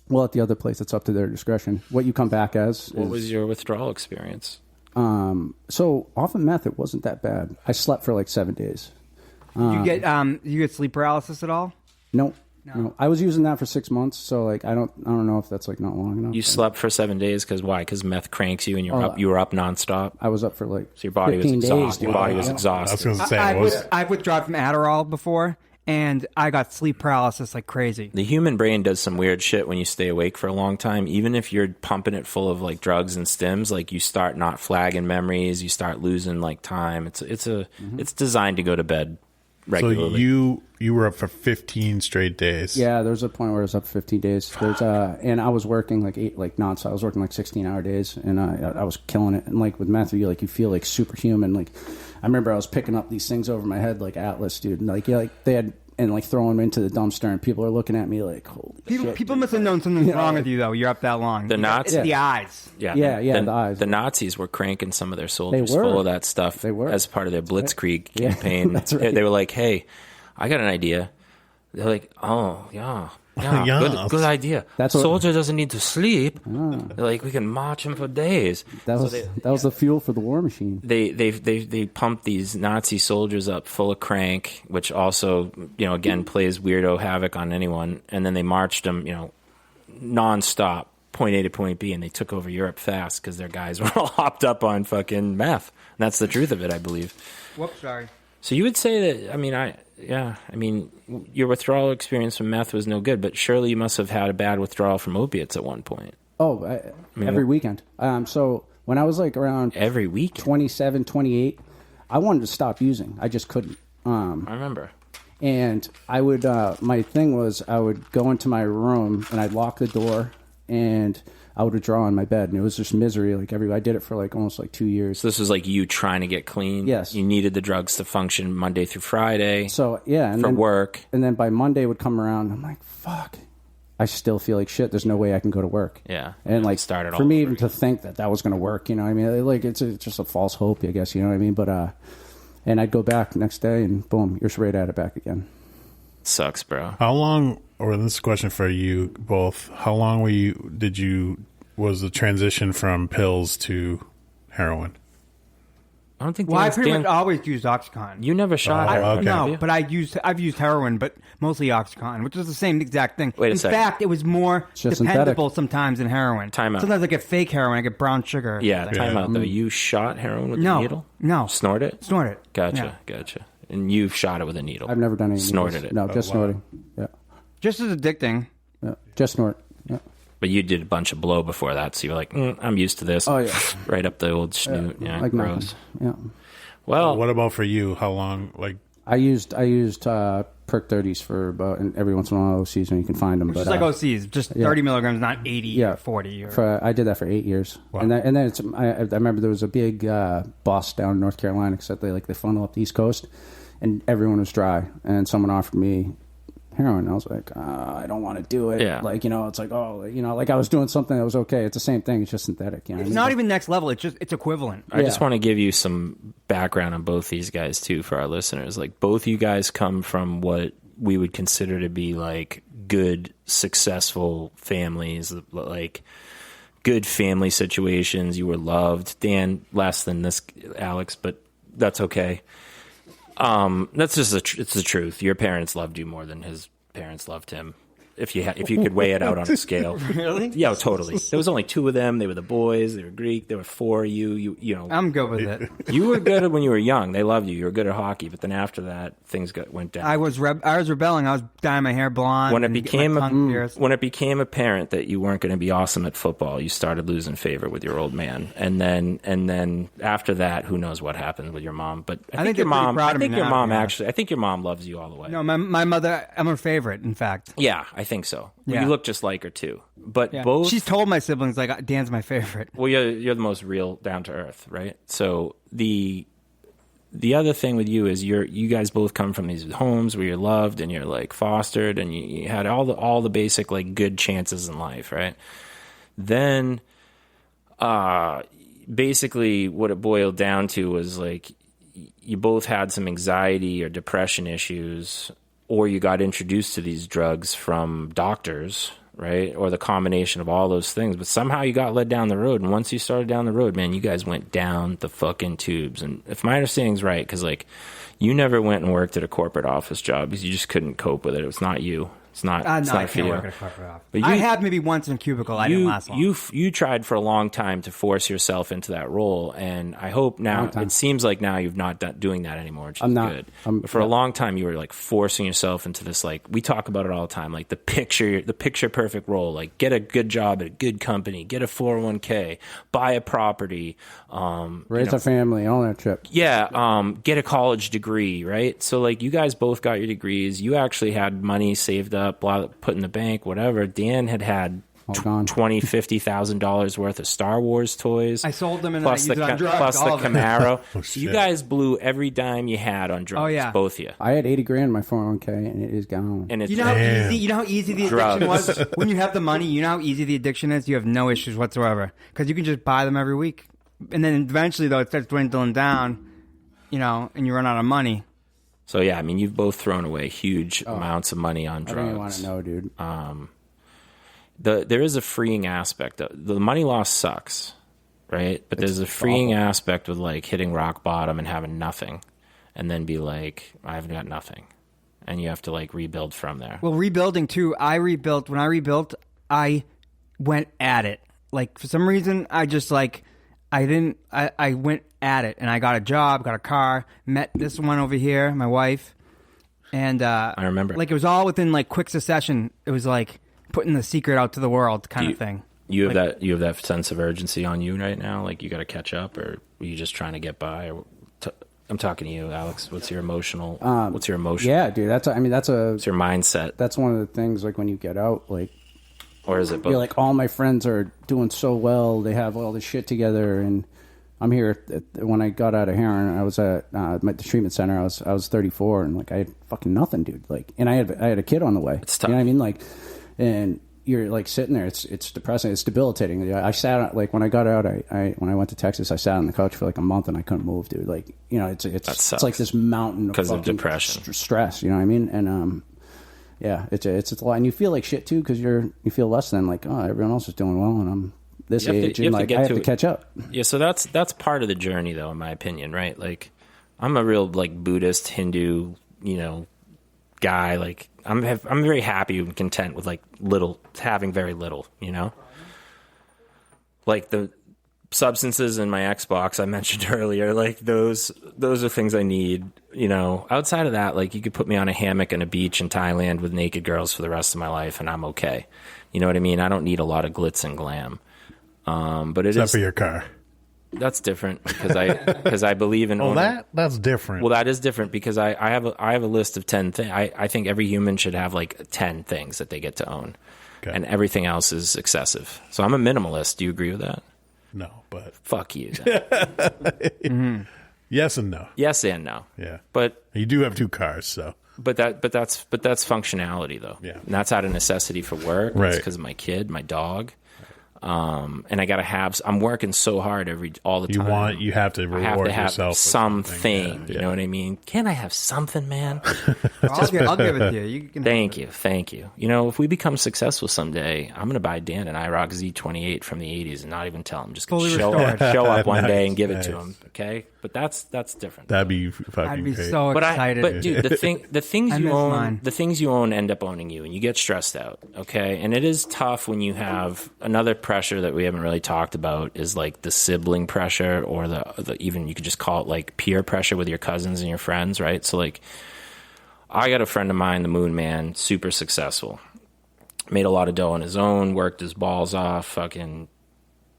Well, at the other place, it's up to their discretion. What you come back as. What was your withdrawal experience? So off of meth, it wasn't that bad. I slept for like 7 days. You get sleep paralysis at all? No. I was using that for 6 months, so like I don't know if that's like not long enough. You slept for 7 days because why? Because meth cranks you and you were up nonstop. I was up for like so your body was exhausted. Your body was exhausted. I was going to say I've withdrawn from Adderall before, and I got sleep paralysis like crazy. The human brain does some weird shit when you stay awake for a long time. Even if you're pumping it full of like drugs and stims, like you start not flagging memories, you start losing like time. It's designed to go to bed regularly. So you were up for 15 straight days. Yeah, there was a point where I was up for 15 days. And I was working like nonstop. I was working like 16-hour days, and I was killing it. And like with meth, you feel like superhuman. Like I remember I was picking up these things over my head like Atlas, dude. And they had and like throwing them into the dumpster, and people are looking at me like, holy shit. People must have known something's wrong with you though. You're up that long. The Nazis, it's the eyes. The eyes. The Nazis were cranking some of their soldiers full of that stuff as part of their Blitzkrieg campaign. That's right. They were like, "Hey, I got an idea." They're like, "Oh yeah, Yeah, Yes. good idea. That's what- Soldier doesn't need to sleep. Like we can march him for days. That was the fuel for the war machine. They pumped these Nazi soldiers up full of crank, which also, again plays weirdo havoc on anyone. And then they marched them, nonstop, point A to point B, and they took over Europe fast because their guys were all hopped up on fucking meth. And that's the truth of it, I believe. Whoops, sorry. So you would say that? Your withdrawal experience from meth was no good, but surely you must have had a bad withdrawal from opiates at one point. Oh, every weekend. So when I was like around Every week, 27, 28, I wanted to stop using. I just couldn't. I remember. And I would, my thing was I would go into my room and I'd lock the door and I would withdraw on my bed. And it was just misery. I did it for almost 2 years. So this was like you trying to get clean? Yes. You needed the drugs to function Monday through Friday. So, yeah. And for work. And then by Monday would come around. I'm like, fuck. I still feel like shit. There's no way I can go to work. Yeah. And started for me even to think that was going to work, you know what I mean? It's just a false hope, I guess, you know what I mean? But, and I'd go back the next day and boom, you're straight at it back again. Sucks, bro. How long, or this is a question for you both, how long was the transition from pills to heroin? I don't think. Well, I pretty much always used OxyContin. You never shot heroin, okay. have No, you? but I've used heroin, but mostly OxyContin, which is the same exact thing. Wait a In second. fact, it was more just dependable sometimes than heroin. Time out. Sometimes I get fake heroin, I get brown sugar. Yeah, Like, time out though. You shot heroin with a No, needle? no. Snort it? Snort it. Gotcha. And you've shot it with a needle. I've never done any. Snorted it. No, just snorting. Yeah. Just as addicting. Yeah. Just snort. Yeah. But you did a bunch of blow before that, so you're like, I'm used to this. Oh, yeah. Right up the old snoot. Yeah, Like gross. nothing. Yeah. Well, What about for you? How long, I used perk 30s for about, and every once in a while OCs when you can find them. Just but, like OCs, just 30 milligrams, not 80 or 40. Or... I did that for 8 years. Wow. And then I remember there was a big bus down in North Carolina, except they funnel up the East Coast, and everyone was dry. And someone offered me heroin. And I was like, I don't want to do it. Yeah. It's like, I was doing something that was okay. It's the same thing. It's just synthetic. You know what I It's mean? not even next level. It's equivalent. I just want to give you some background on both these guys too for our listeners. Like both you guys come from what we would consider to be like good, successful families, like good family situations. You were loved. Dan less than this, Alex, but that's okay. That's just it's the truth. Your parents loved you more than his parents loved him. If you could weigh it out on a scale. Really? Yeah, totally. There was only 2 of them. They were the boys. They were Greek. There were 4 of you. You know. I'm good with it. You were good when you were young. They loved you. You were good at hockey. But then after that, things went down. I was rebelling. I was dyeing my hair blonde. When it became when it became apparent that you weren't going to be awesome at football, you started losing favor with your old man. And then after that, who knows what happened with your mom? But I think your mom. I think your mom actually. I think your mom loves you all the way. No, my mother. I'm her favorite. In fact. Yeah, I think so. Yeah. You look just like her too. But Yeah. both. She's told my siblings like Dan's my favorite. Well, you're the most real, down to earth, right? So the other thing with you is you guys both come from these homes where you're loved and you're like fostered and you had all the basic like good chances in life, right? Then, basically, what it boiled down to was like you both had some anxiety or depression issues, or you got introduced to these drugs from doctors, right? Or the combination of all those things. But somehow you got led down the road. And once you started down the road, man, you guys went down the fucking tubes. And if my understanding's right, because like you never went and worked at a corporate office job because you just couldn't cope with it. It was not you. It's not. No, it's I not for can't you. work at a corporate office. But I had maybe once in a cubicle. I didn't last long. You tried for a long time to force yourself into that role, and I hope now it seems like now you've not doing that anymore, which is good. But for a long time, you were like forcing yourself into this. Like we talk about it all the time, like the picture perfect role. Like get a good job at a good company, get a 401k, buy a property, raise a family, all that shit. Yeah, get a college degree, right? So like you guys both got your degrees. You actually had money saved up, put in the bank, whatever. Dan had $20,000, $50,000 worth of Star Wars toys. I sold them and plus then I used it on drugs. Plus the all of it. Camaro. Oh, So you shit. guys blew every dime you had on drugs. Oh, yeah. Both of you. I had $80,000 in my 401k, and it is gone. And it's You know how easy the Drugs. addiction was when you have the money. You know how easy the addiction is. You have no issues whatsoever because you can just buy them every week, and then eventually though it starts dwindling down, and you run out of money. So yeah, I mean, you've both thrown away huge amounts of money on drugs. I don't even want to know, dude. There is a freeing aspect. The money loss sucks, right? But there's a freeing aspect with like hitting rock bottom and having nothing, and then be like, I've got nothing, and you have to like rebuild from there. Well, rebuilding too. When I rebuilt, I went at it. Like for some reason, I just like I went at it, and I got a job, got a car, met this one over here, my wife, and I remember. Like it was all within like quick succession. It was like putting the secret out to the world kind of thing. You have that sense of urgency on you right now, like you got to catch up, or are you just trying to get by? Or I'm talking to you, Alex. What's your emotional? Yeah, dude. What's your mindset? That's one of the things. Like when you get out, like, or is it? You're like, all my friends are doing so well. They have all this shit together, and I'm here. When I got out of heroin, I was at the treatment center. I was 34, and like I had fucking nothing, dude. Like, and I had a kid on the way. It's tough. You know what I mean? Like, and you're like sitting there. It's depressing. It's debilitating. I sat like when I got out. When I went to Texas, I sat on the couch for like a month and I couldn't move, dude. Like, you know, it's like this mountain because of fucking depression, stress. You know what I mean? And yeah, it's a lot, and you feel like shit too because you feel less than like, oh, everyone else is doing well, and I'm this age, and like I have to catch up. Yeah, so that's part of the journey, though, in my opinion, right? Like, I'm a real like Buddhist, Hindu, guy. Like, I'm very happy and content with like having very little, like the substances in my Xbox I mentioned earlier, like those are things I need, outside of that, like you could put me on a hammock on a beach in Thailand with naked girls for the rest of my life and I'm okay. You know what I mean? I don't need a lot of glitz and glam. But except for your car. That's different because I believe in. Well, that's different. Well, that is different because I have a list of 10 things. I think every human should have like 10 things that they get to own, and everything else is excessive. So I'm a minimalist. Do you agree with that? No, but fuck you. Mm-hmm. Yes and no. Yes and no. Yeah, but you do have 2 cars, so. But that's functionality though. Yeah, and that's out of necessity for work. Right. It's because of my kid, my dog. And I gotta have. I'm working so hard all the time. You have to reward yourself. Something. You know what I mean? Can I have something, man? I'll give it to you. You can. Thank you. If we become successful someday, I'm gonna buy Dan an IROC Z28 from the '80s and not even tell him. Just show up one day and give it to him. Okay, but that's different. That'd be fucking I'd be great. so excited. But dude, the things you own end up owning you, and you get stressed out. Okay, and it is tough when you have another pressure that we haven't really talked about is like the sibling pressure or the even you could just call it like peer pressure with your cousins and your friends, right? So like I got a friend of mine, the Moon Man, super successful, made a lot of dough on his own, worked his balls off, fucking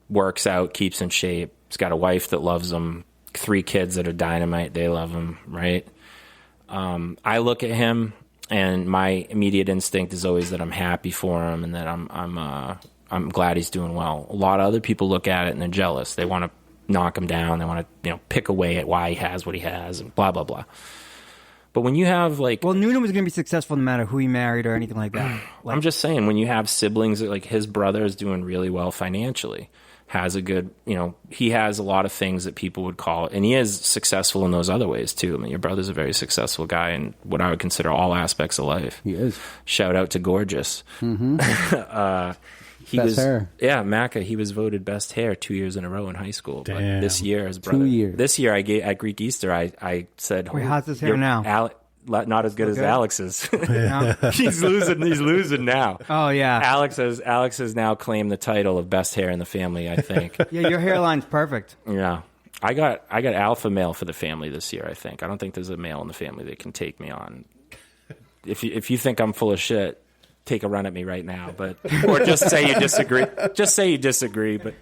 works out, keeps in shape. He's got a wife that loves him, 3 kids that are dynamite, they love him, right? I look at him and my immediate instinct is always that I'm happy for him and that I'm glad he's doing well. A lot of other people look at it and they're jealous. They want to knock him down. They want to, pick away at why he has what he has and blah, blah, blah. But when you have like... Well, Noonan was going to be successful no matter who he married or anything like that. Like, I'm just saying, when you have siblings, like his brother is doing really well financially, has a good, he has a lot of things that people would call, and he is successful in those other ways too. I mean, your brother's a very successful guy in what I would consider all aspects of life. He is. Shout out to Gorgeous. Mm-hmm. Best hair. Yeah, Macca. He was voted best hair 2 years in a row in high school. Damn. But this year, his brother. 2 years. This year, at Greek Easter, I said, Wait, how's his hair now? Not as good as Alex's. No? He's losing now. Oh yeah. Alex has now claimed the title of best hair in the family, I think. Yeah, your hairline's perfect. Yeah. I got alpha male for the family this year, I think. I don't think there's a male in the family that can take me on. If you think I'm full of shit, take a run at me right now, or just say you disagree. Just say you disagree, but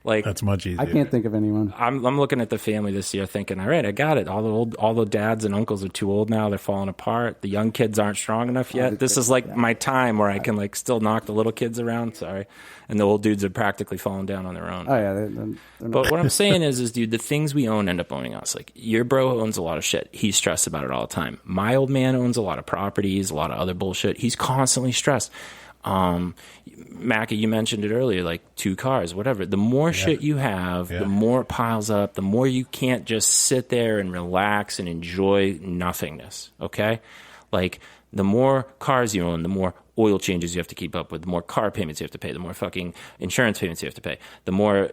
like that's much easier. I can't think of anyone. I'm looking at the family this year, thinking, all right, I got it. All the dads and uncles are too old now; they're falling apart. The young kids aren't strong enough yet. This is like my time where I can like still knock the little kids around. Sorry, and the old dudes are practically falling down on their own. Oh yeah, they're but what I'm saying is, dude, the things we own end up owning us. Like your bro owns a lot of shit. He's stressed about it all the time. My old man owns a lot of properties, a lot of other bullshit. He's constantly stressed. Mackie, you mentioned it earlier, like 2 cars, whatever. The more shit you have, the more it piles up, the more you can't just sit there and relax and enjoy nothingness, okay? Like, the more cars you own, the more oil changes you have to keep up with, the more car payments you have to pay, the more fucking insurance payments you have to pay, the more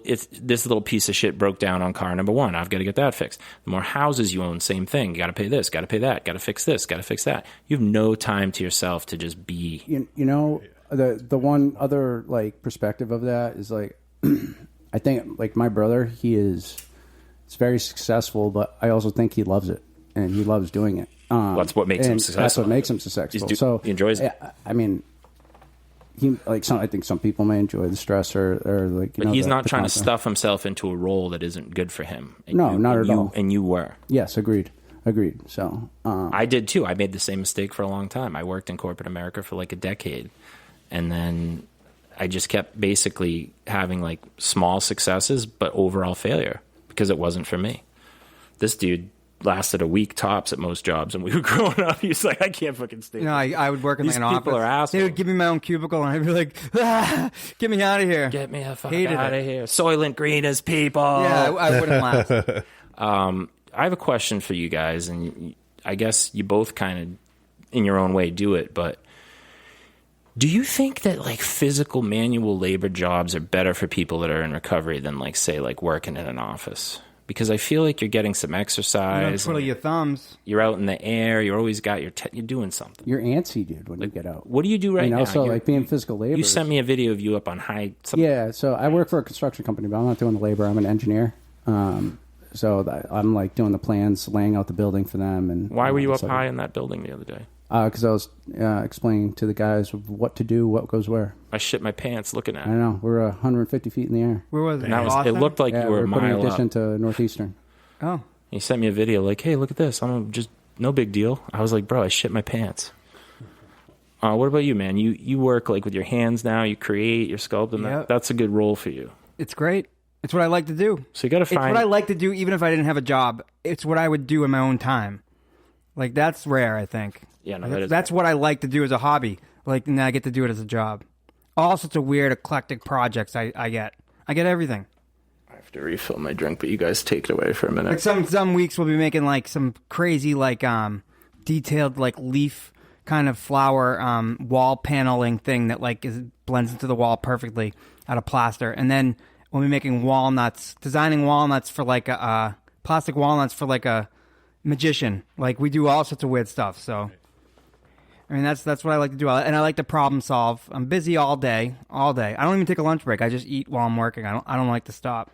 if this little piece of shit broke down on car number 1, I've got to get that fixed. The more houses you own, same thing. You got to pay this, got to pay that, got to fix this, got to fix that. You have no time to yourself to just be. You know, the one other like perspective of that is like, I think like my brother, it's very successful, but I also think he loves it and he loves doing it. That's what makes him successful. That's what makes him successful. He enjoys it. I mean, I think some people may enjoy the stress or like. But he's not trying to stuff himself into a role that isn't good for him. Not at all. And you were. Yes, agreed. So I did too. I made the same mistake for a long time. I worked in corporate America for like a decade, and then I just kept basically having like small successes, but overall failure because it wasn't for me. This dude lasted a week tops at most jobs, and we were growing up. He's like, I can't fucking stay. You know, I would work in like an office. These people are assholes. They would give me my own cubicle, and I'd be like, get me out of here. Get me the fuck out of here. Soylent Green is people. Yeah, I wouldn't last. I have a question for you guys, and I guess you both kind of, in your own way, do it, but do you think that like physical manual labor jobs are better for people that are in recovery than like, say, like working in an office? Because I feel like you're getting some exercise. You twiddle your thumbs. You're out in the air. You're always got you're doing something. You're antsy, dude, when you get out. What do you do right now? Also, like being physical labor. You sent me a video of you up on high. Yeah, so I work for a construction company, but I'm not doing the labor. I'm an engineer. So I'm like doing the plans, laying out the building for them. And why were you up high in that building the other day? Because I was explaining to the guys what to do, what goes where. I shit my pants looking at it. I know. We're 150 feet in the air. Where was it? It looked like you were a putting mile addition up. to Northeastern. Oh. He sent me a video like, hey, look at this. I'm just, no big deal. I was like, bro, I shit my pants. What about you, man? You work like with your hands now. You create, you're sculpting. Yep. That's a good role for you. It's great. It's what I like to do. So you got to find. It's what I like to do even if I didn't have a job. It's what I would do in my own time. Like, that's rare, I think. Yeah, no, that's what I like to do as a hobby. Like, and I get to do it as a job. All sorts of weird, eclectic projects I get. I get everything. I have to refill my drink, but you guys take it away for a minute. Like some weeks we'll be making like some crazy like detailed like leaf kind of flower wall paneling thing that like blends into the wall perfectly out of plaster. And then we'll be making walnuts, designing walnuts for like a plastic walnuts for like a magician. Like, we do all sorts of weird stuff. So I mean, that's what I like to do, and I like to problem solve. I'm busy all day. I don't even take a lunch break. I just eat while I'm working. I don't like to stop.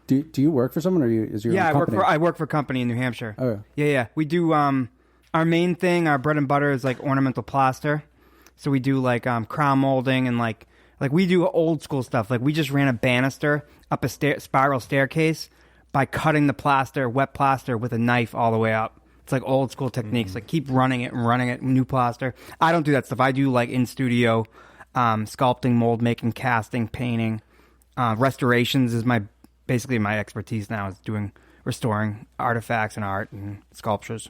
Do you work for someone, or is your own company? I work for a company in New Hampshire. Oh, yeah. We do our main thing, our bread and butter is like ornamental plaster. So we do like crown molding and like we do old school stuff. Like, we just ran a banister up a spiral staircase by cutting the plaster, wet plaster, with a knife all the way up. It's like old school techniques. Like, keep running it, new plaster. I don't do that stuff. I do like in studio sculpting, mold making, casting, painting. Restorations is basically my expertise now, is restoring artifacts and art and sculptures.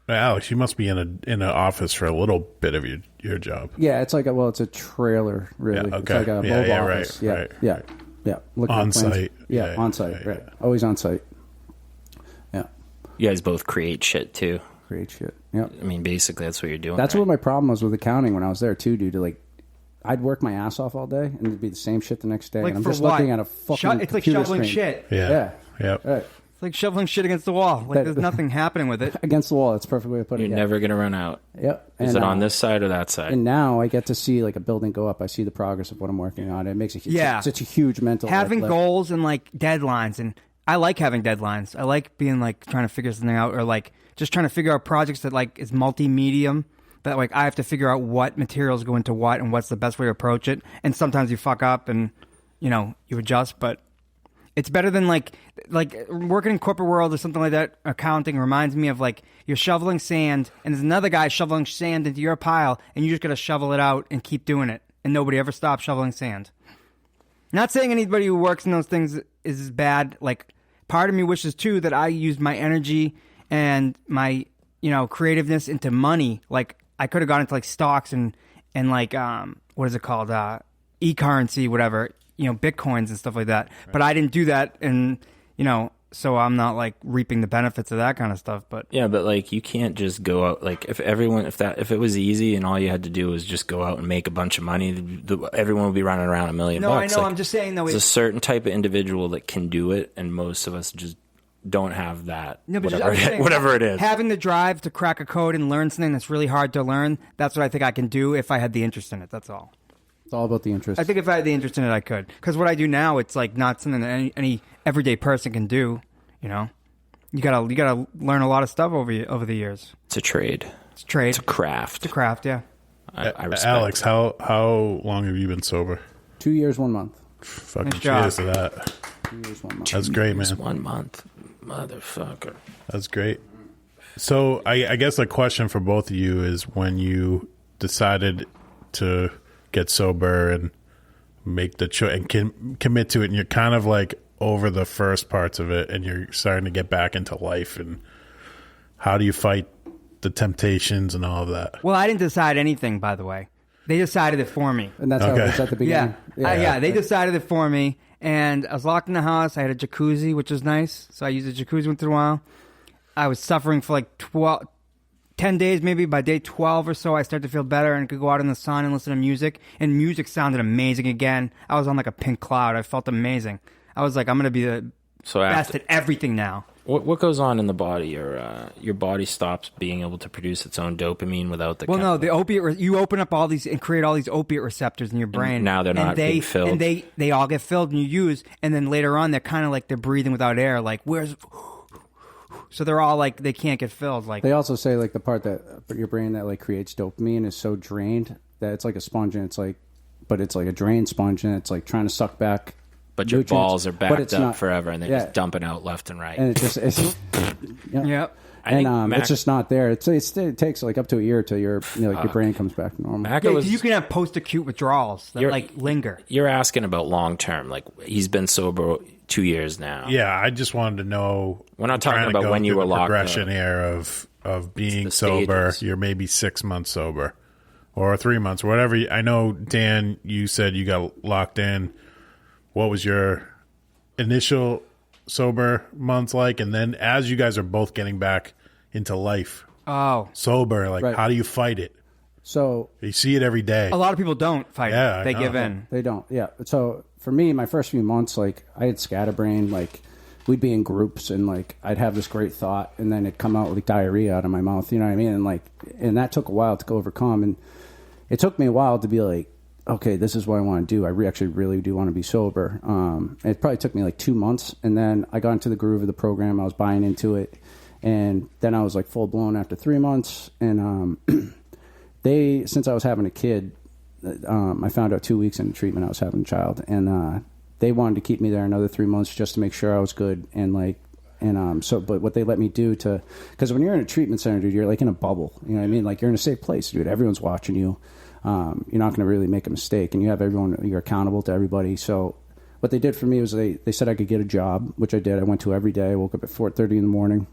Alex, you must be in an office for a little bit of your job. Yeah, it's like it's a trailer, really. Yeah, okay. It's like a mobile office. Right. Yeah. On site. Yeah, on site. Right. Always on site. Yeah. You guys both create shit too. Create shit. Yeah. I mean, basically, that's what you're doing. That's right? what my problem was with accounting when I was there too, dude. I'd work my ass off all day, and it'd be the same shit the next day. Like, and I'm for just what? looking at a fucking It's like computer shoveling screen. shit. Yeah. Yep. Right. It's like shoveling shit against the wall. Like, there's nothing happening with it. Against the wall. That's a perfect way to put it. You're never going to run out. Yep. Is it on this side or that side? And now I get to see like a building go up. I see the progress of what I'm working on. It makes such a huge mental having lift. goals and like deadlines, and I like having deadlines. I like being like trying to figure something out, or like just trying to figure out projects that like is multi-medium, that like I have to figure out what materials go into what and what's the best way to approach it. And sometimes you fuck up and you adjust, but it's better than like working in corporate world or something like that. Accounting reminds me of like you're shoveling sand and there's another guy shoveling sand into your pile, and you just got to shovel it out and keep doing it, and nobody ever stops shoveling sand. Not saying anybody who works in those things is bad. Like, part of me wishes too that I used my energy and my creativeness into money. Like, I could have gone into like stocks and and like what is it called, e-currency, whatever, Bitcoins and stuff like that. Right. But I didn't do that, and so I'm not like reaping the benefits of that kind of stuff. But yeah, but like you can't just go out like if it was easy and all you had to do was just go out and make a bunch of money, everyone would be running around $1 million. No, I know. Like, I'm just saying though, there's a certain type of individual that can do it, and most of us just don't have that. No, but whatever it is, having the drive to crack a code and learn something that's really hard to learn. That's what I think I can do if I had the interest in it. That's all. It's all about the interest. I think if I had the interest in it, I could. Because what I do now, it's like not something that any everyday person can do. You gotta learn a lot of stuff over the years. It's a trade. It's a trade. It's a craft. It's a craft. Yeah. I respect Alex, it. how long have you been sober? 2 years, 1 month. Fucking Nice job. cheers to that. 2 years, 1 month. That's great, man. 1 month, motherfucker. That's great. So I guess a question for both of you is when you decided to get sober and make the choice and commit to it, and you're kind of like over the first parts of it and you're starting to get back into life, and how do you fight the temptations and all of that? Well, I didn't decide anything, by the way. They decided it for me. And that's how it was at the beginning. Yeah, they decided it for me. And I was locked in the house. I had a jacuzzi, which was nice. So I used the jacuzzi once in a while. I was suffering for like 10 days, maybe. By day 12 or so, I started to feel better and could go out in the sun and listen to music. And music sounded amazing again. I was on like a pink cloud. I felt amazing. I was like, I'm going to be the best at everything now. What goes on in the body? Your body stops being able to produce its own dopamine without the. Well, no, the opiate. You open up all these and create all these opiate receptors in your brain. And now they're not being filled, and they all get filled, and you use, and then later on they're kind of like they're breathing without air. Like so they're all like they can't get filled. Like they also say like the part that your brain that like creates dopamine is so drained that it's like a sponge, and but it's like a drained sponge, and it's like trying to suck back. But your balls are backed up forever, and they're just dumping out left and right. And Yep. And it's just not there. It takes like up to a year till your brain comes back to normal. You can have post-acute withdrawals that like linger. You're asking about long term. Like he's been sober 2 years now. Yeah, I just wanted to know. We're not talking about when you were locked up. Progression here of being sober. You're maybe 6 months sober, or 3 months, whatever. I know, Dan, you said you got locked in. What was your initial sober months like? And then as you guys are both getting back into life, sober, like how do you fight it? So you see it every day. A lot of people don't fight it. They give in. They don't. Yeah. So for me, my first few months, like I had scatterbrain, like we'd be in groups and like I'd have this great thought and then it'd come out like diarrhea out of my mouth. You know what I mean? And that took a while to overcome. And it took me a while to be like, okay, this is what I want to do. I actually really do want to be sober. It probably took me like 2 months, and then I got into the groove of the program. I was buying into it, and then I was like full blown after 3 months. And since I was having a kid, I found out 2 weeks into treatment I was having a child, and they wanted to keep me there another 3 months just to make sure I was good. But what they let me do because when you're in a treatment center, dude, you're like in a bubble. You know what I mean? Like you're in a safe place, dude. Everyone's watching you. You're not going to really make a mistake, and you have everyone. You're accountable to everybody. So what they did for me was they said I could get a job, which I did. I went to every day. I woke up at 4:30 in the morning,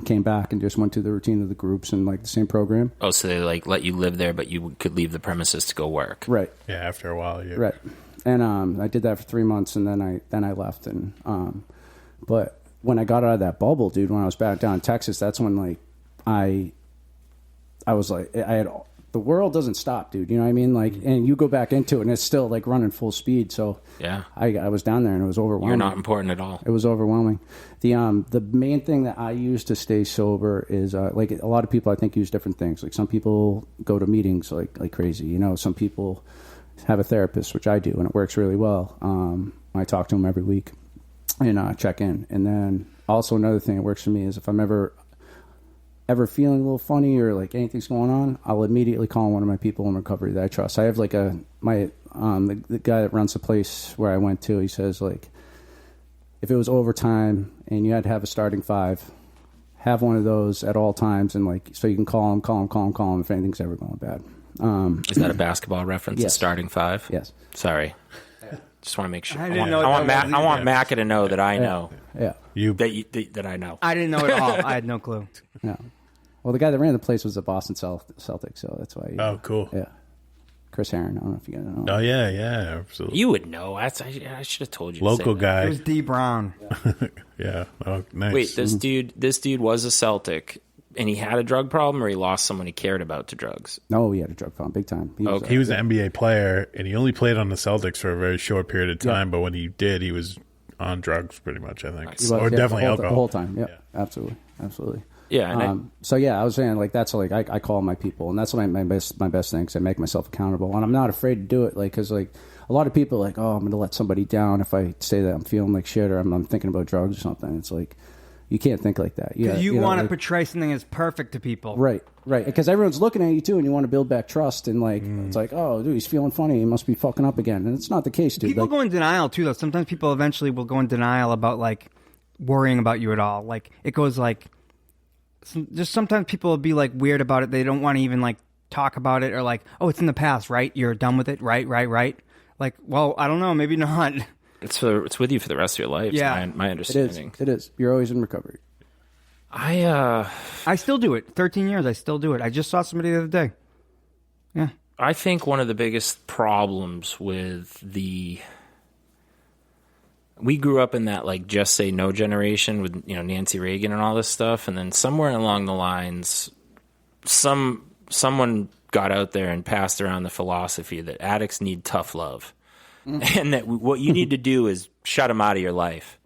came back, and just went to the routine of the groups and like the same program. Oh, so they like let you live there, but you could leave the premises to go work. Right. Yeah. After a while. Yeah. Right. And I did that for 3 months, and then I left. And but when I got out of that bubble, dude, when I was back down in Texas, that's when like I was like I had. The world doesn't stop, dude. You know what I mean? Like, and you go back into it, and it's still like running full speed. So, yeah, I was down there, and it was overwhelming. You're not important at all. It was overwhelming. The main thing that I use to stay sober is like a lot of people I think use different things. Like some people go to meetings like crazy. You know, some people have a therapist, which I do, and it works really well. I talk to them every week and check in. And then also another thing that works for me is if I'm ever feeling a little funny or like anything's going on, I'll immediately call one of my people in recovery that I trust. I have like the guy that runs the place where I went to, he says like, if it was overtime and you had to have a starting five, have one of those at all times, and like so you can call him if anything's ever going bad. Is that a basketball reference? Yes. A starting five? Yes. Sorry. Just want to make sure. I want Macca to know that I know. Yeah. That I know. I didn't know at all. I had no clue. Yeah. Well, the guy that ran the place was a Boston Celtic, so that's why. Oh, cool. Yeah. Chris Aaron. I don't know if you guys know. Oh yeah, absolutely. You would know. I should have told you. Local to say that. It guy. was D Brown. Yeah. Oh, nice. Wait, this dude was a Celtic, and he had a drug problem, or he lost someone he cared about to drugs. No, he had a drug problem, big time. He was an NBA player, and he only played on the Celtics for a very short period of time. But when he did, he was on drugs pretty much. I think, or definitely alcohol the whole time. Yeah, absolutely. Yeah. And So I was saying like that's like I call my people, and that's my best thing because I make myself accountable, and I'm not afraid to do it. Like because like a lot of people are like, oh, I'm going to let somebody down if I say that I'm feeling like shit or I'm thinking about drugs or something. It's like you can't think like that. Because you want to portray something as perfect to people, right? Because everyone's looking at you too, and you want to build back trust. And like it's like, oh, dude, he's feeling funny. He must be fucking up again, and it's not the case, dude. People go in denial too, though. Sometimes people eventually will go in denial about like worrying about you at all. Like it goes like. Just sometimes people will be like weird about it. They don't want to even like talk about it or like, oh, it's in the past, right? You're done with it, right? Like, well, I don't know, maybe not. it's with you for the rest of your life. Yeah, my understanding. It is. You're always in recovery. I still do it. 13 years, I still do it. I just saw somebody the other day. Yeah. I think one of the biggest problems with we grew up in that like just say no generation with Nancy Reagan and all this stuff, and then somewhere along the lines someone got out there and passed around the philosophy that addicts need tough love and that what you need to do is shut them out of your life.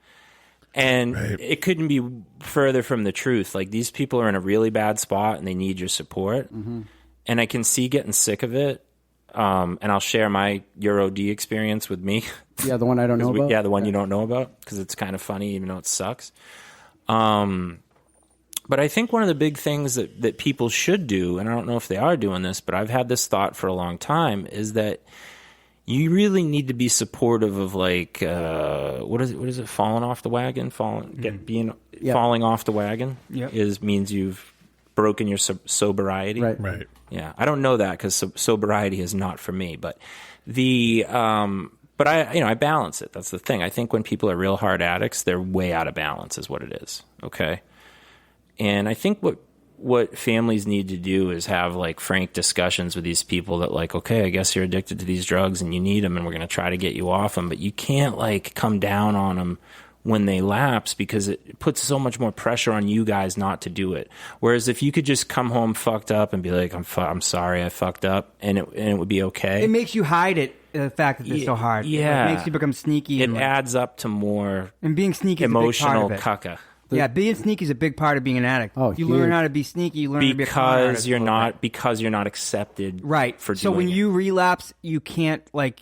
And it couldn't be further from the truth. Like these people are in a really bad spot and they need your support. And I can see getting sick of it. And I'll share my Euro D experience with me. Yeah, the one I don't know about? Yeah, the one you don't know about, because it's kind of funny, even though it sucks. But I think one of the big things that people should do, and I don't know if they are doing this, but I've had this thought for a long time, is that you really need to be supportive of like, what is it, falling off the wagon? Falling off the wagon means you've broken your sobriety. Right. Yeah, I don't know that because sobriety is not for me, but but I balance it. That's the thing. I think when people are real hard addicts, they're way out of balance, is what it is. Okay, and I think what families need to do is have like frank discussions with these people that like, okay, I guess you're addicted to these drugs and you need them, and we're going to try to get you off them, but you can't like come down on them when they lapse, because it puts so much more pressure on you guys not to do it. Whereas if you could just come home fucked up and be like, I'm sorry, I fucked up, and it would be okay. It makes you hide it, the fact that it's so hard. Yeah. It makes you become sneaky. It adds up to more and being sneaky emotional is a big part of it. caca. Yeah, being sneaky is a big part of being an addict. Oh, you learn how to be sneaky. You learn how to be a con artist. Because you're not accepted. Right. For so doing when you relapse, you can't like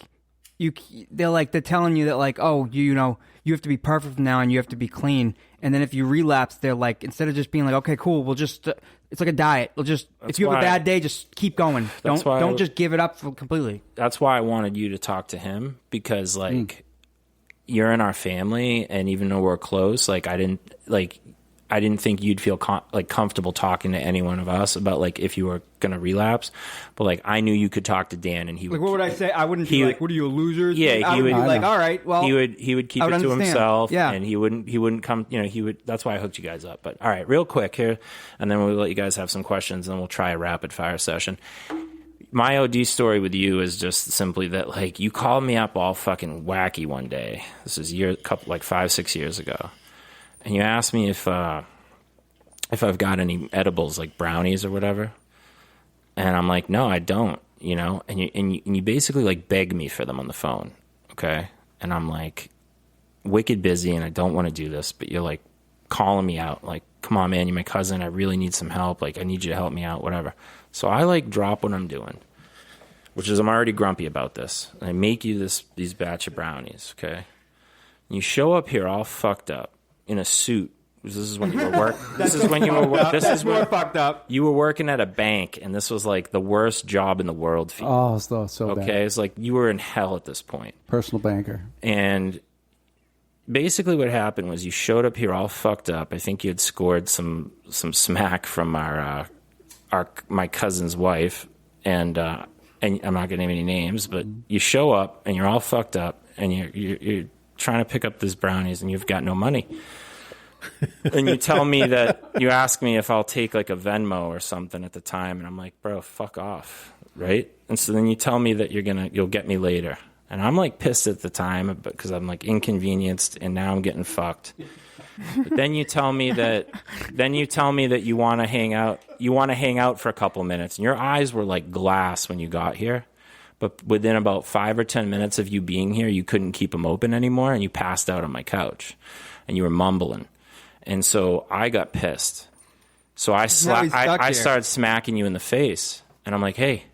they're telling you that like, oh, you have to be perfect now and you have to be clean. And then if you relapse, they're like, instead of just being like, okay, cool, we'll just it's like a diet. If you have a bad day, just keep going. Don't just give it up completely. That's why I wanted you to talk to him, because like you're in our family, and even though we're close, like I didn't think you'd feel comfortable talking to any one of us about like if you were gonna relapse, but like I knew you could talk to Dan, and he would. Like, what would I say? I wouldn't be like, "What are you, a loser?" Yeah, he would be like, "All right, well." He would keep it to himself, yeah. And he wouldn't come. He would. That's why I hooked you guys up. But all right, real quick here, and then we'll let you guys have some questions, and we'll try a rapid fire session. My OD story with you is just simply that like you called me up all fucking wacky one day. This is 5-6 years ago, and you asked me if I've got any edibles like brownies or whatever, and I'm like, no, I don't, and you basically like beg me for them on the phone, okay? And I'm like, wicked busy, and I don't want to do this, but you're like calling me out, like, come on, man, you're my cousin, I really need some help, like, I need you to help me out, whatever. So I like drop what I'm doing, which is I'm already grumpy about this, and I make you these batch of brownies, okay? And you show up here all fucked up in a suit. This is when you were working. This is when you were. This is more fucked up. You were working at a bank, and this was like the worst job in the world for you. Oh, so bad. Okay, it's like you were in hell at this point. Personal banker. And basically, what happened was you showed up here all fucked up. I think you had scored some smack from my cousin's wife, and I'm not going to name any names, but you show up and you're all fucked up, and you're trying to pick up these brownies, and you've got no money. And you tell me that you ask me if I'll take like a Venmo or something at the time, and I'm like, bro, fuck off, right? And so then you tell me that you'll get me later. And I'm like pissed at the time because I'm like inconvenienced and now I'm getting fucked. But then you tell me that you want to hang out. You want to hang out for a couple minutes. And your eyes were like glass when you got here. But within about 5 or 10 minutes of you being here, you couldn't keep them open anymore and you passed out on my couch and you were mumbling. And so I got pissed. So I started smacking you in the face. And I'm like, hey,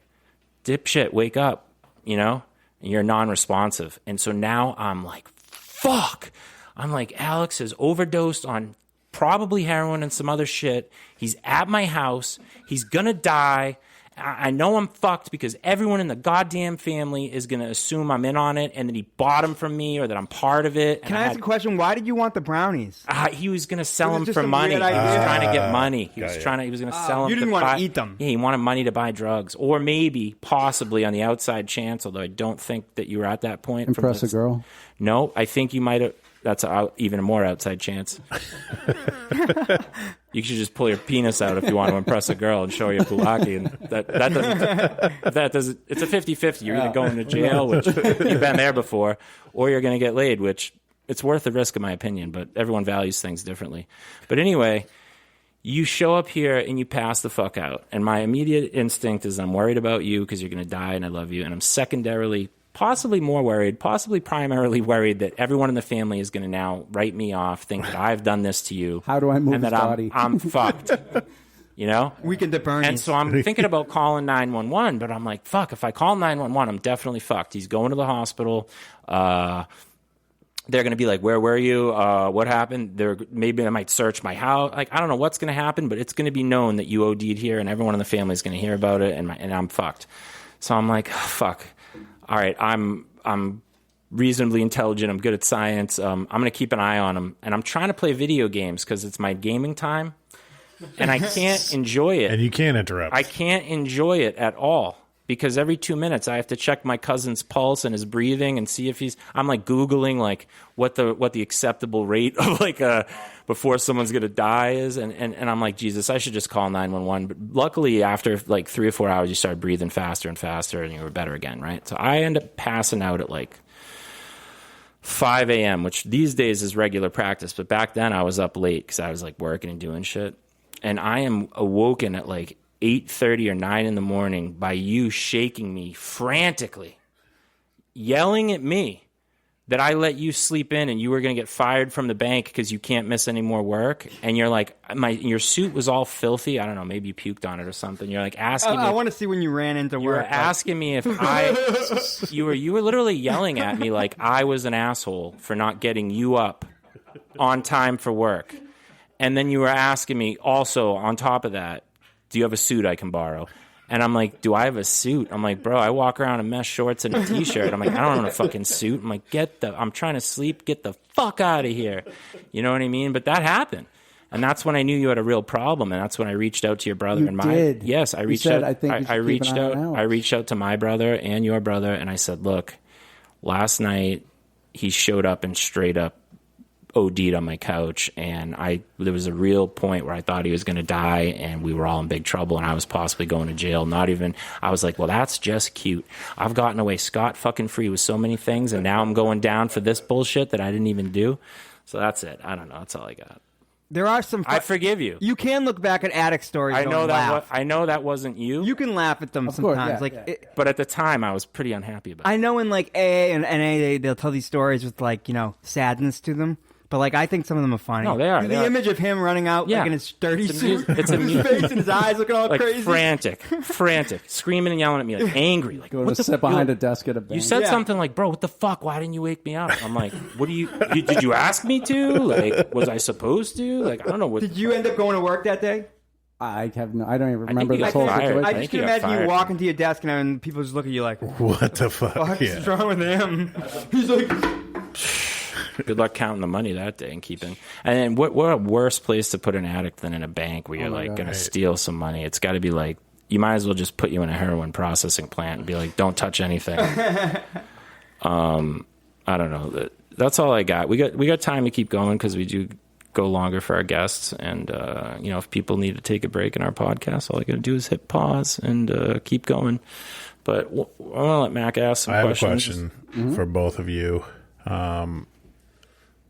dipshit, wake up, And you're non-responsive. And so now I'm like, fuck. I'm like, Alex has overdosed on probably heroin and some other shit. He's at my house. He's going to die. I know I'm fucked because everyone in the goddamn family is going to assume I'm in on it and that he bought them from me or that I'm part of it. Can I ask a question? Why did you want the brownies? He was going to sell them for money. He was trying to get money. He was going to sell them. You didn't want to eat them. Yeah, he wanted money to buy drugs or maybe, possibly on the outside chance, although I don't think that you were at that point. Impress a girl? No, I think you might have. That's even a more outside chance. You should just pull your penis out if you want to impress a girl and show her your pulaki. And that doesn't. It's a 50-50. You're either going to jail, which you've been there before, or you're going to get laid, which it's worth the risk in my opinion. But everyone values things differently. But anyway, you show up here and you pass the fuck out. And my immediate instinct is I'm worried about you because you're going to die and I love you. And I'm secondarily possibly more worried, possibly primarily worried that everyone in the family is going to now write me off, think that I've done this to you. How do I move and his that body? I'm fucked. Weekend at Bernie's. And so I'm thinking about calling 911, but I'm like, fuck, if I call 911, I'm definitely fucked. He's going to the hospital. They're going to be like, where were you? What happened? Maybe I might search my house. Like, I don't know what's going to happen, but it's going to be known that you OD'd here and everyone in the family is going to hear about it and I'm fucked. So I'm like, oh, fuck. All right, I'm reasonably intelligent. I'm good at science. I'm going to keep an eye on him. And I'm trying to play video games because it's my gaming time. And I can't enjoy it. And you can't interrupt. I can't enjoy it at all. Because every 2 minutes I have to check my cousin's pulse and his breathing and see if I'm like Googling like what the acceptable rate of like before someone's gonna die is and I'm like, Jesus, I should just call 911. But luckily after like 3 or 4 hours you started breathing faster and faster and you were better again, right? So I end up passing out at like 5 a.m., which these days is regular practice, but back then I was up late because I was like working and doing shit. And I am awoken at like 8:30 or 9 in the morning by you shaking me frantically, yelling at me that I let you sleep in and you were going to get fired from the bank because you can't miss any more work. And you're like, your suit was all filthy. I don't know, maybe you puked on it or something. You're like asking me. I want to see when you ran into work. You were asking me if you were literally yelling at me like I was an asshole for not getting you up on time for work. And then you were asking me also on top of that, do you have a suit I can borrow? And I'm like, do I have a suit? I'm like, bro, I walk around in mesh shorts and a t-shirt. I'm like, I don't own a fucking suit. I'm like, I'm trying to sleep. Get the fuck out of here. You know what I mean? But that happened. And that's when I knew you had a real problem. And that's when I reached out to your brother you did. Yes, I reached out. I reached out to my brother and your brother. And I said, look, last night he showed up and straight up OD'd on my couch, and there was a real point where I thought he was going to die, and we were all in big trouble, and I was possibly going to jail. I was like, well, that's just cute. I've gotten away scot fucking free with so many things, and now I'm going down for this bullshit that I didn't even do. So that's it. I don't know. That's all I got. There are some. I forgive you. You can look back at addict stories. I know that wasn't you. You can laugh at them of sometimes. Course, yeah, but at the time, I was pretty unhappy about it. I know in like AA and NA, they'll tell these stories with like sadness to them. But, like, I think some of them are funny. No, they are. The image of him running out, like, in his dirty suit, it's with his face and his eyes looking all like crazy. frantic, screaming and yelling at me, like, angry. Like, go to sit behind a desk at a bank. You said something like, bro, what the fuck? Why didn't you wake me up? I'm like, did you ask me to? Like, was I supposed to? Like, I don't know what. Did you end up going to work that day? I don't even remember this whole fired. situation. I just can imagine you walking to your desk and people just look at you like, what the fuck? What's wrong with him? He's like... Good luck counting the money that day and keeping. And then what a worse place to put an addict than in a bank where you're like going to steal some money. It's got to be like, you might as well just put you in a heroin processing plant and be like, don't touch anything. I don't know. That's all I got. We got time to keep going because we do go longer for our guests. And, if people need to take a break in our podcast, all I got to do is hit pause and keep going. But I want to let Mac ask some I have questions. a question for both of you.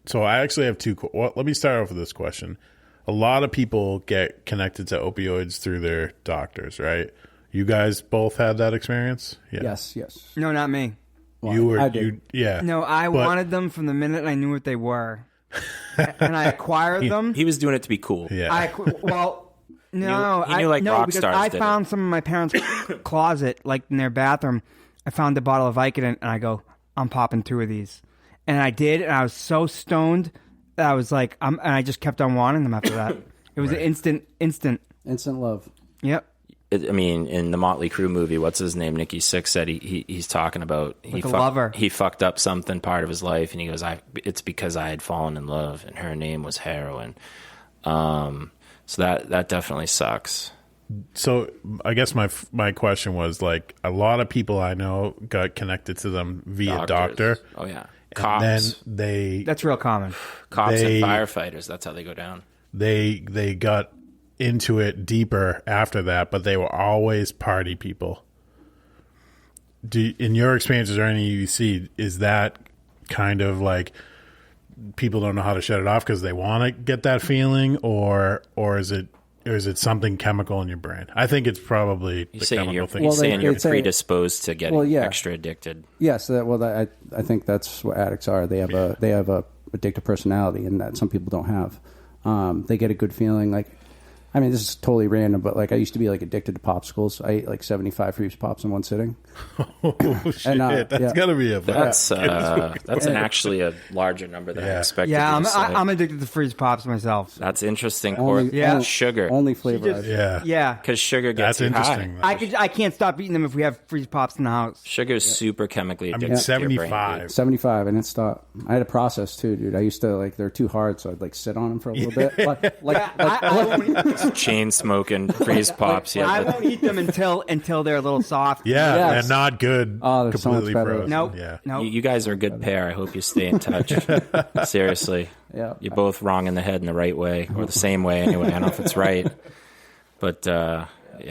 So I actually have two. Well, let me start off with this question. A lot of people get connected to opioids through their doctors, right? You guys both had that experience? Yeah. Yes. No, not me. Well, You were, I did. yeah. No, I wanted them from the minute I knew what they were, and I acquired them. He was doing it to be cool. Yeah. No, He knew like no, rock because stars I did found some in my parents' closet, like in their bathroom. I found a bottle of Vicodin, and I go, I'm popping 2 of these, and I did, and I was so stoned that I was like, and I just kept on wanting them after that. It was an instant. Instant love. Yep. I mean, in the Motley Crue movie, what's his name? Nicky Sixx said he's talking about lover. He fucked up something part of his life, and he goes, "It's because I had fallen in love, and her name was heroin." So that definitely sucks. So I guess my question was, like, a lot of people I know got connected to them via doctor. Oh yeah, And cops. then That's real common. Cops and firefighters. That's how they go down. they got into it deeper after that, but they were always party people. In your experiences or any you see, is that kind of like people don't know how to shut it off because they want to get that feeling, or is it something chemical in your brain? I think it's probably the chemical thing. You're saying you're they say- predisposed to getting extra addicted. Yes. I think that's what addicts are. They have a addictive personality, and that some people don't have. They get a good feeling. Like, I mean, this is totally random, but like I used to be like addicted to popsicles. I ate like 75 Reeves Pops in one sitting. Oh shit! And, That's gotta be a That's actually a larger number than I expected. Yeah, you to say. I'm addicted to freeze pops myself. That's interesting. Only- Sugar. Only flavor. Yeah. Because sugar gets That's you high. interesting. I can't stop eating them if we have freeze pops in the house. Sugar is super chemically I addictive. mean, to your brain, 75. dude. 75, and it stopped. I had a process too, dude. I used to like they're too hard, so I'd like sit on them for a little bit. I Chain smoking freeze pops. Yeah, won't eat them until they're a little soft. Yeah, Yes. and not good. Oh, they're so much completely better. frozen. Nope. Yeah. Nope. you guys are a good pair. I hope you stay in touch. Seriously. Yeah. You're both wrong in the head in the right way, or the same way anyway. I don't know if it's right, but yeah.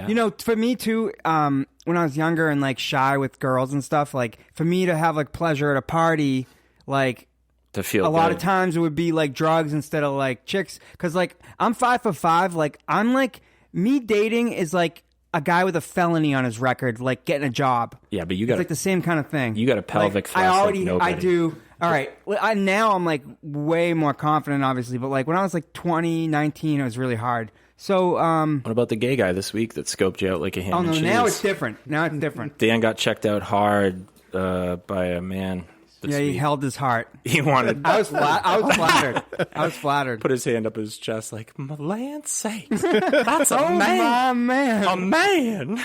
You know, for me too, when I was younger and like shy with girls and stuff, like for me to have like pleasure at a party, like to feel a lot of good. times it would be like drugs instead of like chicks. Because like I'm 5'5", like I'm like me dating is like a guy with a felony on his record, like getting a job. Yeah, but you It's got like the same kind of thing. You got a pelvic like, thrust like I nobody. do. All right. Now I'm like way more confident, obviously. But like when I was like 20, 19, it was really hard. So, What about the gay guy this week that scoped you out like a ham oh and no, cheese? now it's different. Now it's different. Dan got checked out hard by a man. This Yeah, he week. held his heart. He wanted. I was flattered. I was flattered. Put his hand up his chest like, my land's sakes, that's a man. My man. A man.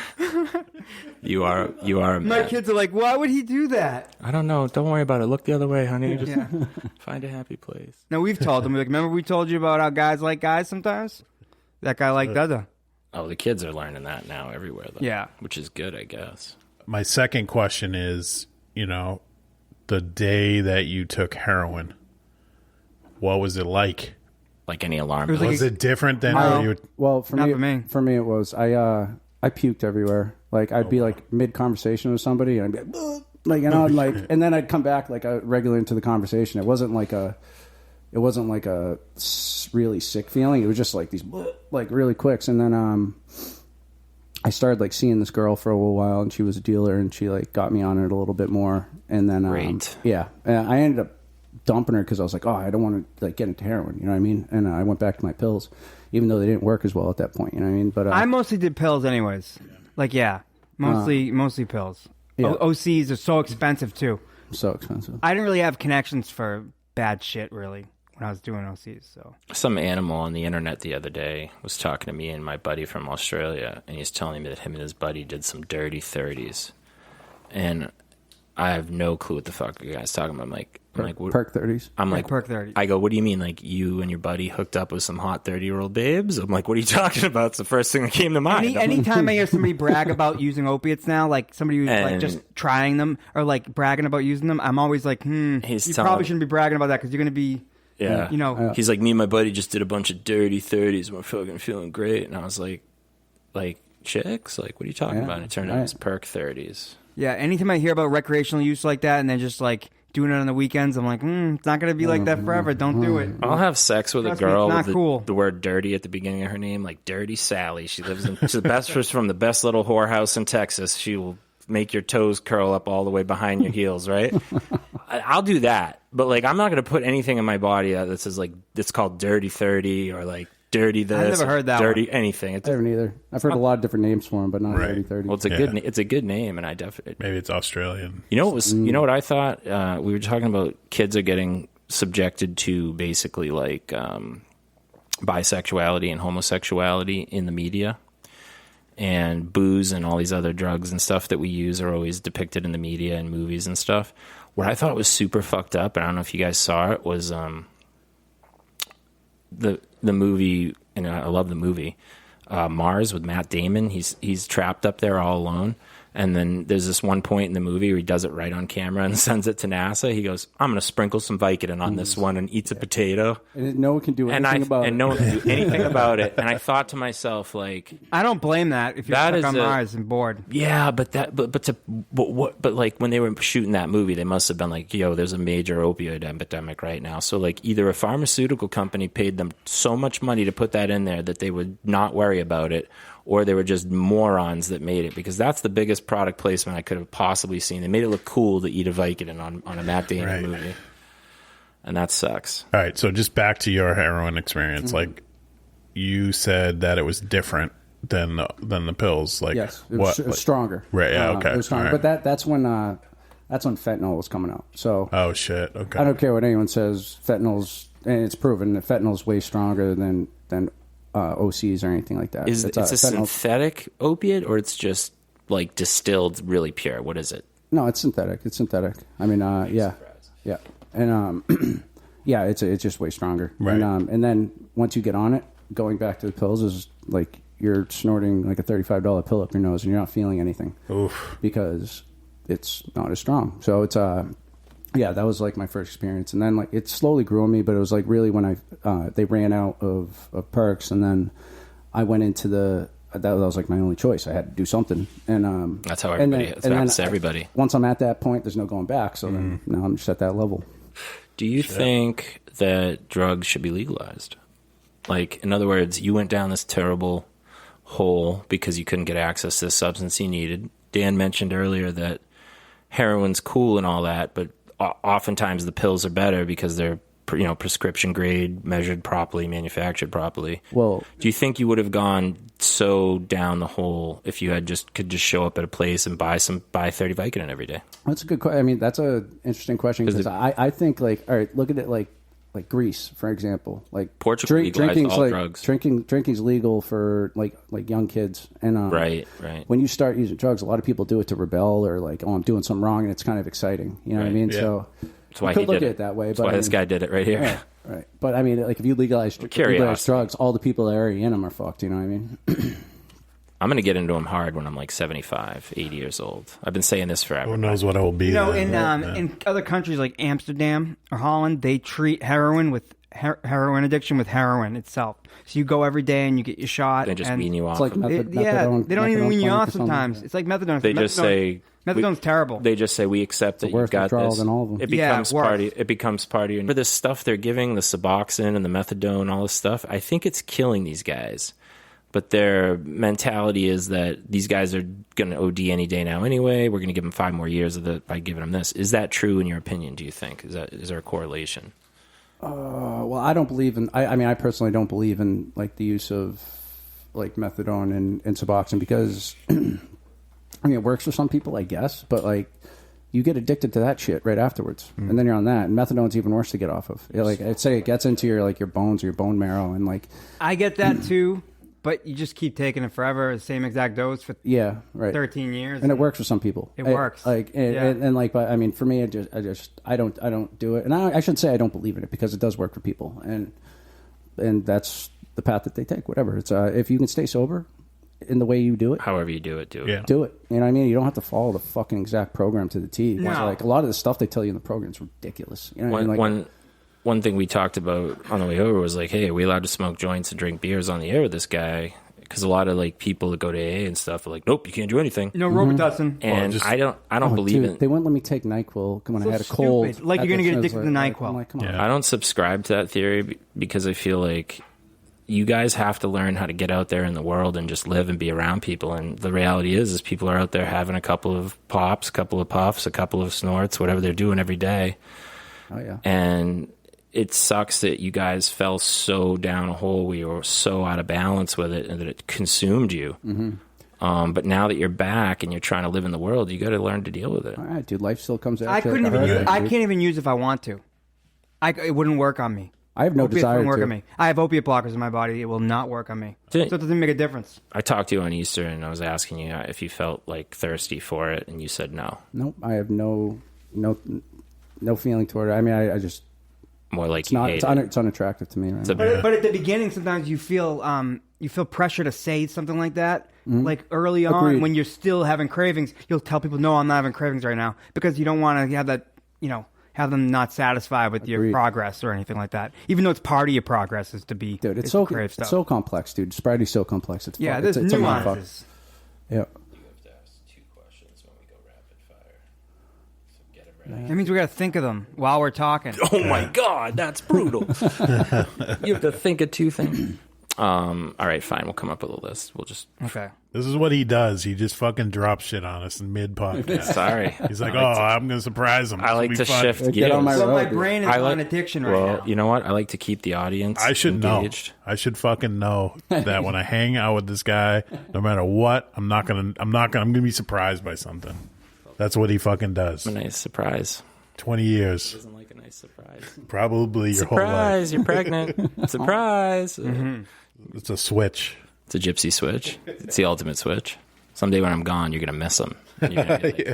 You are a man. My kids are like, why would he do that? I don't know. Don't worry about it. Look the other way, honey. Just Yeah. find a happy place. No, we've told them. Like, remember we told you about how guys like guys sometimes? That guy liked other. Oh, the kids are learning that now everywhere, though. Yeah. Which is good, I guess. My second question is, the day that you took heroin, what was it like? Like any alarm. It was like Was it different than No. when you? Well, for Not me, for me. it was I puked everywhere. Like I'd be like mid conversation with somebody, and I'd be like, like like, and then I'd come back like regular into the conversation. It wasn't like a really sick feeling. It was just like these like really quicks, and then I started like seeing this girl for a little while, and she was a dealer, and she like got me on it a little bit more, and then Great. yeah, and I ended up dumping her because I was like, oh, I don't want to like get into heroin, you know what I mean? And I went back to my pills, even though they didn't work as well at that point, you know what I mean? But I mostly did pills anyways. Like, yeah. Mostly pills. Yeah. OCs are so expensive, too. so expensive. I didn't really have connections for bad shit, really, when I was doing OCs, so. Some animal on the internet the other day was talking to me and my buddy from Australia, and he's telling me that him and his buddy did some dirty 30s. And I have no clue what the fuck you guys talking about. I'm like, what? Perk 30s. I'm like, Perk 30. I go, what do you mean? Like you and your buddy hooked up with some hot 30-year-old babes? I'm like, what are you talking about? It's the first thing that came to mind. Anytime I hear somebody brag about using opiates now, like somebody who's like And- just trying them or like bragging about using them, I'm always like, He's you telling- probably shouldn't be bragging about that because you're going to be, Yeah. you know. He's like, me and my buddy just did a bunch of dirty 30s and we're fucking feeling great. And I was like, chicks? Like, what are you talking about? And it turned out it was perk 30s. Yeah, anytime I hear about recreational use like that and they're just like doing it on the weekends, I'm like, it's not going to be like that forever. Don't do it. I'll have sex with Trust a me, girl it's not with cool. the word dirty at the beginning of her name, like Dirty Sally. She's from the best little whorehouse in Texas. She will make your toes curl up all the way behind your heels, right? I'll do that. But, like, I'm not going to put anything in my body that says, like, it's called Dirty 30 or, like, Dirty this. I've never heard that Dirty one. anything. I haven't either. I've heard a lot of different names for them, but not 30-30. Well, it's a good name, and I definitely... Maybe it's Australian. You know what I thought? We were talking about kids are getting subjected to basically, like, bisexuality and homosexuality in the media. And booze and all these other drugs and stuff that we use are always depicted in the media and movies and stuff. What I thought was super fucked up, and I don't know if you guys saw it, was the movie, and I love the movie, Mars with Matt Damon. He's trapped up there all alone. And then there's this one point in the movie where he does it right on camera and sends it to NASA. He goes, I'm going to sprinkle some Vicodin on this one, and eats a potato. And no one can do anything about it. And no one can do anything about it. And I thought to myself, like... I don't blame that if you're stuck on Mars and bored. Yeah, but like when they were shooting that movie, they must have been like, yo, there's a major opioid epidemic right now. So like either a pharmaceutical company paid them so much money to put that in there that they would not worry about it, or they were just morons that made it, because that's the biggest product placement I could have possibly seen. They made it look cool to eat a Vicodin on a Matt Damon movie. And that sucks. All right, so just back to your heroin experience. Like, you said that it was different than the pills. Like, yes, it was stronger. Right, yeah, okay. It was stronger. Right. But that's when fentanyl was coming out. So oh, shit, okay. I don't care what anyone says, fentanyl's, and it's proven that fentanyl's way stronger than OCs or anything like that. It's a synthetic opiate, or it's just like distilled really pure? What is it? No, it's synthetic. I mean, yeah, and yeah, it's just way stronger. Right. And then once you get on it, going back to the pills is like you're snorting like a $35 pill up your nose, and you're not feeling anything. Oof. Because it's not as strong. So it's yeah, that was like my first experience, and then like it slowly grew on me. But it was like really when they ran out of perks, and then I went into that was like my only choice. I had to do something, and that's how everybody. It happens to everybody. Once I'm at that point, there's no going back. So then now I'm just at that level. Do you think that drugs should be legalized? Like, in other words, you went down this terrible hole because you couldn't get access to the substance you needed. Dan mentioned earlier that heroin's cool and all that, but oftentimes the pills are better because they're prescription grade, measured properly, manufactured properly. Well, do you think you would have gone so down the hole if you could just show up at a place and buy 30 Vicodin every day? That's a good question. I mean, that's a interesting question, because I think, like, all right, look at it like Greece, for example. Like Portugal legalized all drugs. Drinking's legal for like young kids, and right. When you start using drugs, a lot of people do it to rebel, or like, oh, I'm doing something wrong, and it's kind of exciting. You know what I mean? Yeah. So that's why you could he look did at it that way. That's but why this guy did it right here. Right. But I mean, like, if you legalize drugs, all the people that are already in them are fucked. You know what I mean? I'm going to get into them hard when I'm like 75, 80 years old. I've been saying this forever. Who knows what it will be? You know, in other countries like Amsterdam or Holland, they treat heroin addiction with heroin itself. So you go every day and you get your shot. They just wean you off. It's like methadone, they don't even wean you off sometimes. Yeah. It's like methadone. They just say methadone's terrible. They just say, we accept that you've got this. Than all of them. It becomes part of your. For this stuff they're giving, the Suboxone and the methadone, all this stuff, I think it's killing these guys. But their mentality is that these guys are going to OD any day now anyway. We're going to give them 5 more years by giving them this. Is that true in your opinion, do you think? Is there a correlation? Well, I don't believe in... I mean, I personally don't believe in, like, the use of, like, methadone and Suboxone, because... I mean, it works for some people, I guess, but, like, you get addicted to that shit right afterwards, and then you're on that. And methadone's even worse to get off of. Like, I'd say it gets into your bones or your bone marrow, and, like... I get that, too. But you just keep taking it forever, the same exact dose for 13 years, and it works for some people. It works, and like, but I mean, for me, I don't do it, and I shouldn't say I don't believe in it, because it does work for people, and that's the path that they take. Whatever, it's if you can stay sober in the way you do it, however you do it, do it. Yeah. Do it. You know what I mean? You don't have to follow the fucking exact program to the T. No. Like, a lot of the stuff they tell you in the program is ridiculous. You know what I mean? Like, one thing we talked about on the way over was like, hey, are we allowed to smoke joints and drink beers on the air with this guy? because a lot of like people that go to AA and stuff are like, nope, you can't do anything. No Robitussin. And I don't believe it. They wouldn't let me take NyQuil when I had a stupid. cold. Like you're gonna get addicted to I'm NyQuil. like, come on. I don't subscribe to that theory because I feel like you guys have to learn how to get out there in the world and just live and be around people. And the reality is people are out there having a couple of pops, a couple of puffs, a couple of snorts, whatever they're doing every day. Oh yeah. And it sucks that you guys fell so down a hole where you were so out of balance with it and that it consumed you. But now that you're back and you're trying to live in the world, you got to learn to deal with it. All right, dude. Life still comes at I you couldn't like a even. hurricane, I dude. can't even use it if I want to. It wouldn't work on me. I have no Opiates desire wouldn't work to. on me. I have opiate blockers in my body. It will not work on me. So it doesn't make a difference. I talked to you on Easter and I was asking you if you felt like thirsty for it, and you said no. Nope. I have no feeling toward it. I mean, I just More like it's you not. hate It's, it. it's unattractive to me right now. But at the beginning, sometimes you feel pressure to say something like that. Like early on, Agreed. when you're still having cravings, you'll tell people, "No, I'm not having cravings right now," because you don't want to have that. Have them not satisfied with your Agreed. progress or anything like that. Even though it's part of your progress is to be. Dude, is it's to so crave stuff. complex, dude. Sobriety's so complex. It's Yeah, fuck- there's it's a mind fuck. nuances. Yeah. You have to ask 2 questions when we go rapid fire. So get it ready. That means we got to think of them while we're talking. Oh my God, that's brutal. You have to think of 2 things. All right, fine. We'll come up with a list. We'll just. Okay. This is what he does. He just fucking drops shit on us in mid podcast. Sorry. He's like, I'm going to surprise him. I like to shift gears. Get on my Well, my road, dude. brain is I on like- addiction right Well, now. you know what? I like to keep the audience I should engaged. know. I should fucking know that when I hang out with this guy, no matter what, I'm gonna be surprised by something. That's what he fucking does. A nice surprise. 20 years, Doesn't like a nice surprise. probably your whole life. Surprise! You're pregnant. Surprise! It's a switch. It's a gypsy switch. It's the ultimate switch. Someday when I'm gone, you're gonna miss them. You're gonna be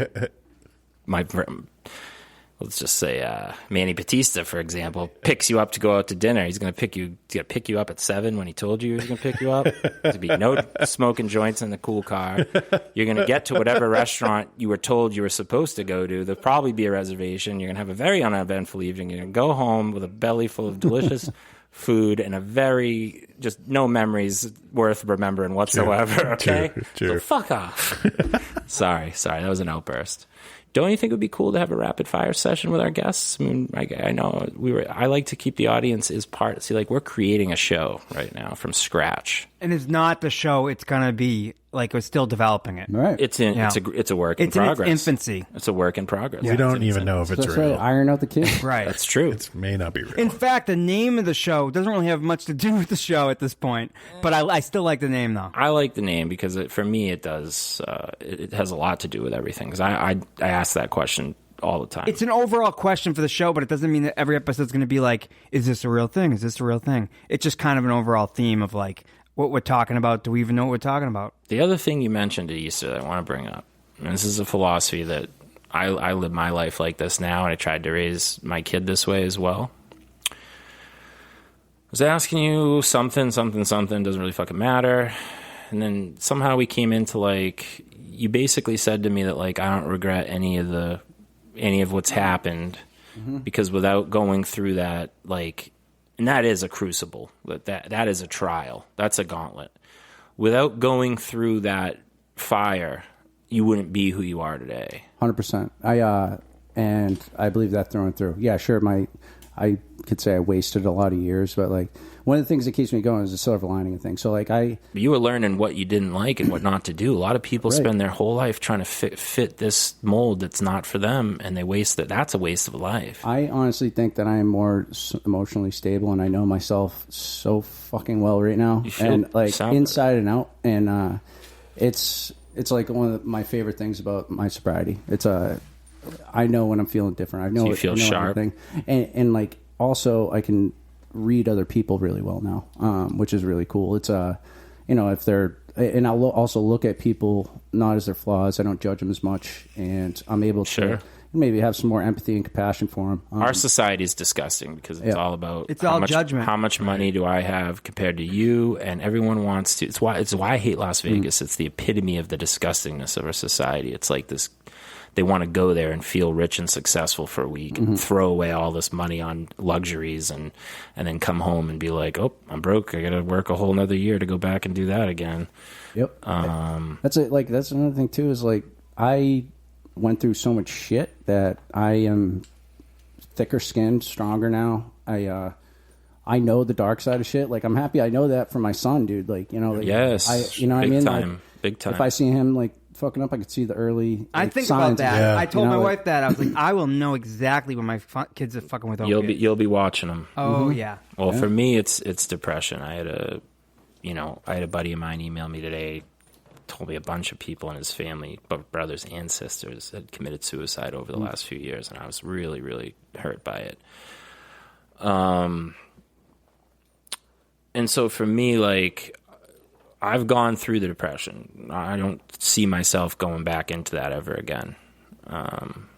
like, let's just say Manny Batista, for example, picks you up to go out to dinner. He's gonna pick you up at 7 when he told you he was gonna pick you up. To be no smoking joints in the cool car. You're gonna get to whatever restaurant you were told you were supposed to go to. There'll probably be a reservation. You're gonna have a very uneventful evening. You're gonna go home with a belly full of delicious food and a very just no memories worth remembering whatsoever. Okay, True. So fuck off. Sorry, that was an outburst. Don't you think it would be cool to have a rapid fire session with our guests? I mean, I know I like to keep the audience as part. See, like we're creating a show right now from scratch. And it's not the show it's going to be. Like, we're still developing it. All right. It's a work in It's in progress. its infancy. It's a work in progress. We don't even know if it's That's real. right. Iron out the kid. Right. That's true. It may not be real. In fact, the name of the show doesn't really have much to do with the show at this point. But I still like the name, though. I like the name because for me it does. It has a lot to do with everything. Because I ask that question all the time. It's an overall question for the show, but it doesn't mean that every episode is going to be like, is this a real thing? Is this a real thing? It's just kind of an overall theme of like, what we're talking about. Do we even know what we're talking about? The other thing you mentioned at Easter that I want to bring up, and this is a philosophy that I live my life like this now, and I tried to raise my kid this way as well. I was asking you something, doesn't really fucking matter. And then somehow we came into like, you basically said to me that like, I don't regret any of what's happened because without going through that, like, and that is a crucible, that is a trial. That's a gauntlet. Without going through that fire, you wouldn't be who you are today. 100%. And I believe that through and through. Yeah, sure. I could say I wasted a lot of years, but like one of the things that keeps me going is the silver lining of things. So like you were learning what you didn't like and what not to do. A lot of people Right. spend their whole life trying to fit this mold that's not for them, and they waste it. That's a waste of life. I honestly think that I am more emotionally stable, and I know myself so fucking well right now, You feel- and like sound inside and out. And it's like one of my favorite things about my sobriety. I know when I'm feeling different. I know So you feel I know sharp. everything. And like also I can read other people really well now, which is really cool. It's if they're, and I'll also look at people not as their flaws. I don't judge them as much, and I'm able Sure. to maybe have some more empathy and compassion for them. Our society is disgusting because it's Yeah. all about It's all judgment. How much money do I have compared to you? And everyone wants to. It's why I hate Las Vegas. It's the epitome of the disgustingness of our society. It's like this they want to go there and feel rich and successful for a week and throw away all this money on luxuries and then come home and be like, oh, I'm broke. I got to work a whole nother year to go back and do that again. Yep. That's it. Like, that's another thing too, is like, I went through so much shit that I am thicker skinned, stronger now. I know the dark side of shit. Like, I'm happy I know that for my son, dude. Like, you know, like, yes, you know what I mean? Time. Like, big time. If I see him like fucking up, I could see the early. Like, I think signs. about that. Yeah. I told You know, my like- wife that. I was like, I will know exactly when my kids are fucking with opiates. You'll be watching them. Oh yeah. Well, for me, it's depression. I had a buddy of mine email me today, told me a bunch of people in his family, but brothers and sisters, had committed suicide over the last few years, and I was really, really hurt by it. And so for me, like, I've gone through the depression. I don't see myself going back into that ever again. I'm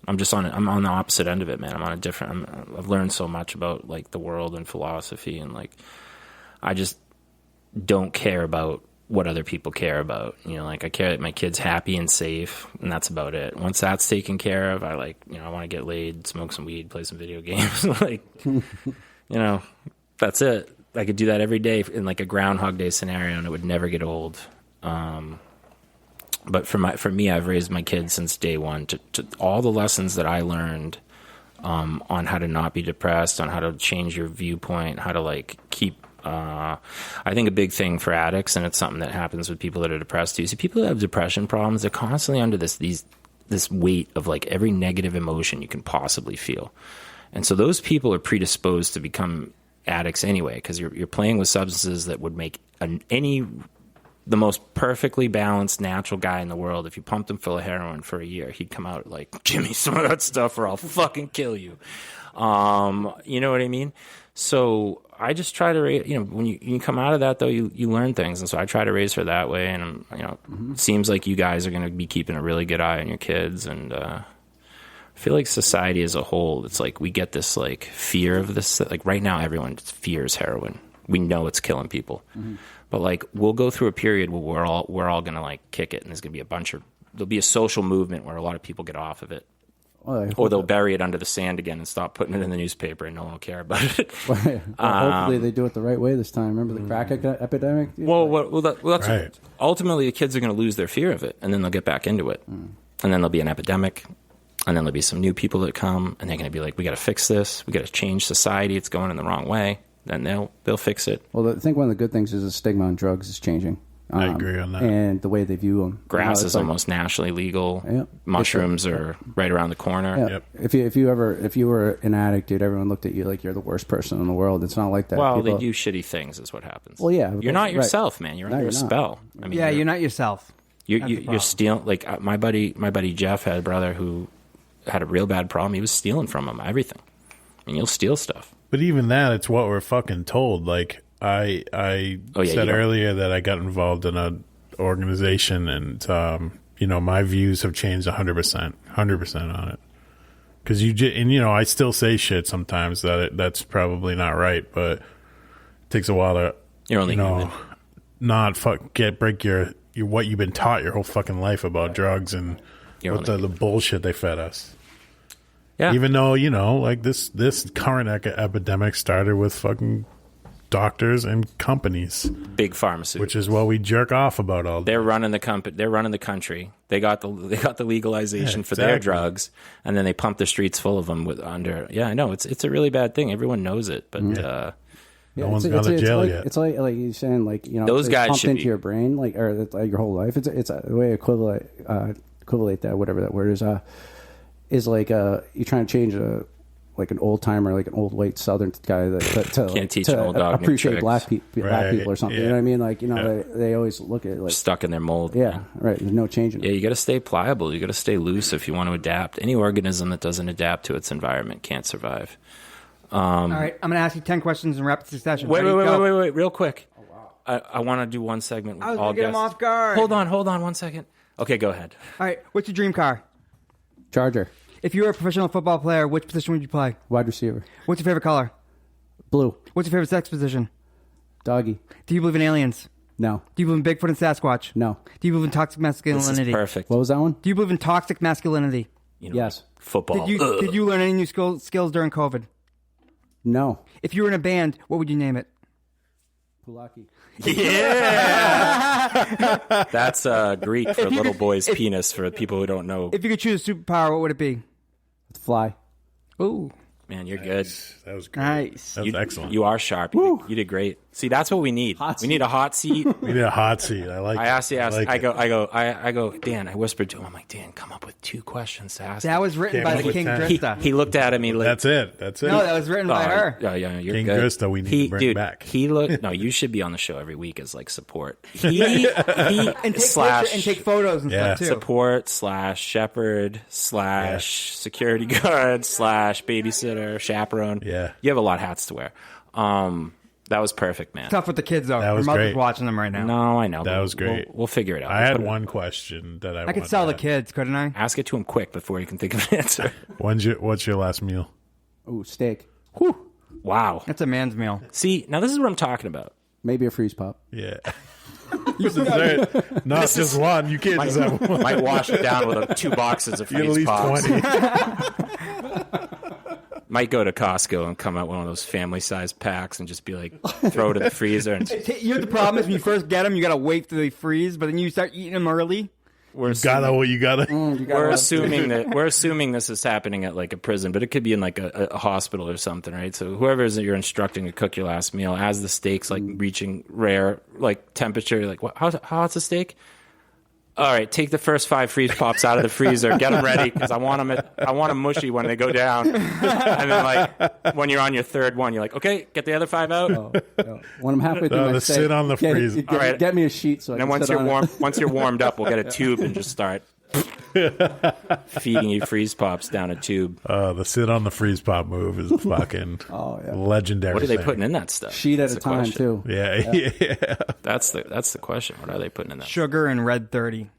on the opposite end of it, man. I've learned so much about like the world and philosophy, and like, I just don't care about what other people care about. You know, like, I care that my kid's happy and safe, and that's about it. Once that's taken care of, I want to get laid, smoke some weed, play some video games. Like, that's it. I could do that every day in like a Groundhog Day scenario, and it would never get old. But for me, I've raised my kids since day one to all the lessons that I learned on how to not be depressed, on how to change your viewpoint, how to like keep. I think a big thing for addicts, and it's something that happens with people that are depressed too. See, people that have depression problems, they're constantly under this weight of like every negative emotion you can possibly feel, and so those people are predisposed to become addicts anyway, because you're playing with substances that would make the most perfectly balanced natural guy in the world, if you pumped him full of heroin for a year, he'd come out like, give me some of that stuff or I'll fucking kill you. You know what I mean? So I just try to when you come out of that, though, you learn things, and so I try to raise her that way. And it seems like you guys are going to be keeping a really good eye on your kids, and I feel like society as a whole, it's like we get this like fear of this. Like right now, everyone fears heroin. We know it's killing people, but like we'll go through a period where we're all gonna like kick it, and there's gonna be there'll be a social movement where a lot of people get off of it, or they'll bury it under the sand again and stop putting it in the newspaper, and no one will care about it. Hopefully, they do it the right way this time. Remember the crack epidemic? Dude? That's Right. Ultimately, the kids are going to lose their fear of it, and then they'll get back into it, and then there'll be an epidemic. And then there'll be some new people that come, and they're going to be like, we got to fix this. We got to change society. It's going in the wrong way. Then they'll fix it. Well, I think one of the good things is the stigma on drugs is changing. I agree on that. And the way they view them. Grass is almost nationally legal. Yep. Mushrooms are right around the corner. Yeah. Yep. If you were an addict, dude, everyone looked at you like you're the worst person in the world. It's not like that. Well, People, they do shitty things is what happens. Well, yeah. You're not right. yourself, man. You're No, under a you're not. spell. I mean, Yeah, you're not yourself. That's the You're problem. stealing. Like my buddy Jeff had a brother who had a real bad problem. He was stealing from him everything. I mean, you'll steal stuff. But even that, it's what we're fucking told. Like I said earlier that I got involved in a organization, and my views have changed 100% on it. Because I still say shit sometimes that's probably not right, but it takes a while to You're only human. not break your what you've been taught your whole fucking life about drugs and the bullshit they fed us. Yeah. Even though, like this current epidemic started with fucking doctors and companies, Big pharmaceuticals, which is what we jerk off about all day. They're running the company. They're running the country. They got the legalization for their drugs, and then they pump the streets full of them Yeah, I know it's a really bad thing. Everyone knows it, but Yeah, no one's gone to jail yet. It's like you're saying, like, Those it's guys pumped should into be- your brain, like, or like your whole life. It's a way to equivalate that, whatever that word is like you're trying to change like an old timer, like an old white Southern guy to Can't teach an old dog new appreciate tricks. black people or something. Yeah. You know what I mean? Like, they always look at it like, stuck in their mold. yeah, right. There's no changing. Yeah, you got to stay pliable. You got to stay loose if you want to adapt. Any organism that doesn't adapt to its environment can't survive. All right, I'm going to ask you 10 questions in rapid succession. Wait, Ready? Go. real quick. Oh, wow. I want to do one segment with I was all going to get him guests. off guard. Hold on 1 second. Okay, go ahead. All right, what's your dream car? Charger, If you were a professional football player, which position would you play? wide receiver, What's your favorite color? blue, What's your favorite sex position? doggy, Do you believe in aliens? No. Do you believe in Bigfoot and Sasquatch? No. Do you believe in toxic This masculinity? is perfect. What was that one? Do you believe in toxic masculinity? You know, Yes. Football. Did you learn any new skills during COVID? No. If you were in a band, what would you name it? Pulaki. Yeah. That's Greek for little boy's penis for people who don't know. If you could choose a superpower, what would it be? Fly. Ooh, Man, you're good. That was great. nice. That was excellent. You are sharp. You did great. See, that's what we need. Hot We need a hot seat. We need a hot seat. I like. I asked. I go. Dan. I whispered to him. I'm like, Dan, come up with 2 questions to ask. That was written Came by up the with King 10. Drista. He looked at me like. That's it. That's it. No, that was written by her. Yeah, you're King good. Drista, we need to bring back. He looked. No, you should be on the show every week as like support. He And take slash and take photos and Yeah. stuff too. support slash shepherd slash security guard slash babysitter chaperone. Yeah. You have a lot of hats to wear. That was perfect, man. Tough with the kids though. That was Her mother's great. watching them right now. No, I know. That but was great. We'll figure it out. I had But one question that I could sell the kids, couldn't I? Ask it to him quick before he can think of an answer. What's your last meal? Ooh, steak. Wow. That's a man's meal. See, now this is what I'm talking about. Maybe a freeze pop. Yeah. Not just one. You can't just have one. Might wash it down with 2 boxes of You at freeze least pops. 20. Might go to Costco and come out one of those family-sized packs and just be like, throw it in the freezer. And You know the problem is when you first get them, you gotta wait till they freeze, but then you start eating them early. we're Gotta what you gotta. we're assuming this is happening at like a prison, but it could be in like a hospital or something, right? So whoever it is that you're instructing to cook your last meal, as the steak's like reaching rare like temperature, you're like, what? How hot's a steak? All right, take the first 5 freeze pops out of the freezer, get them ready because I want them mushy when they go down. And then like when you're on your 3rd one, you're like, okay, get the other 5 out. No. When I'm halfway through my to steak, sit on the freezer. Get, All right. get me a sheet so I And then can once sit you're on it. warm, once you're warmed up, we'll get a tube and just start feeding you freeze pops down a tube. The sit on the freeze pop move is fucking legendary. What are they thing. putting in that stuff? Sheet at That's a the time question. too. Yeah. That's the question. What are they putting in that? Sugar and red 30.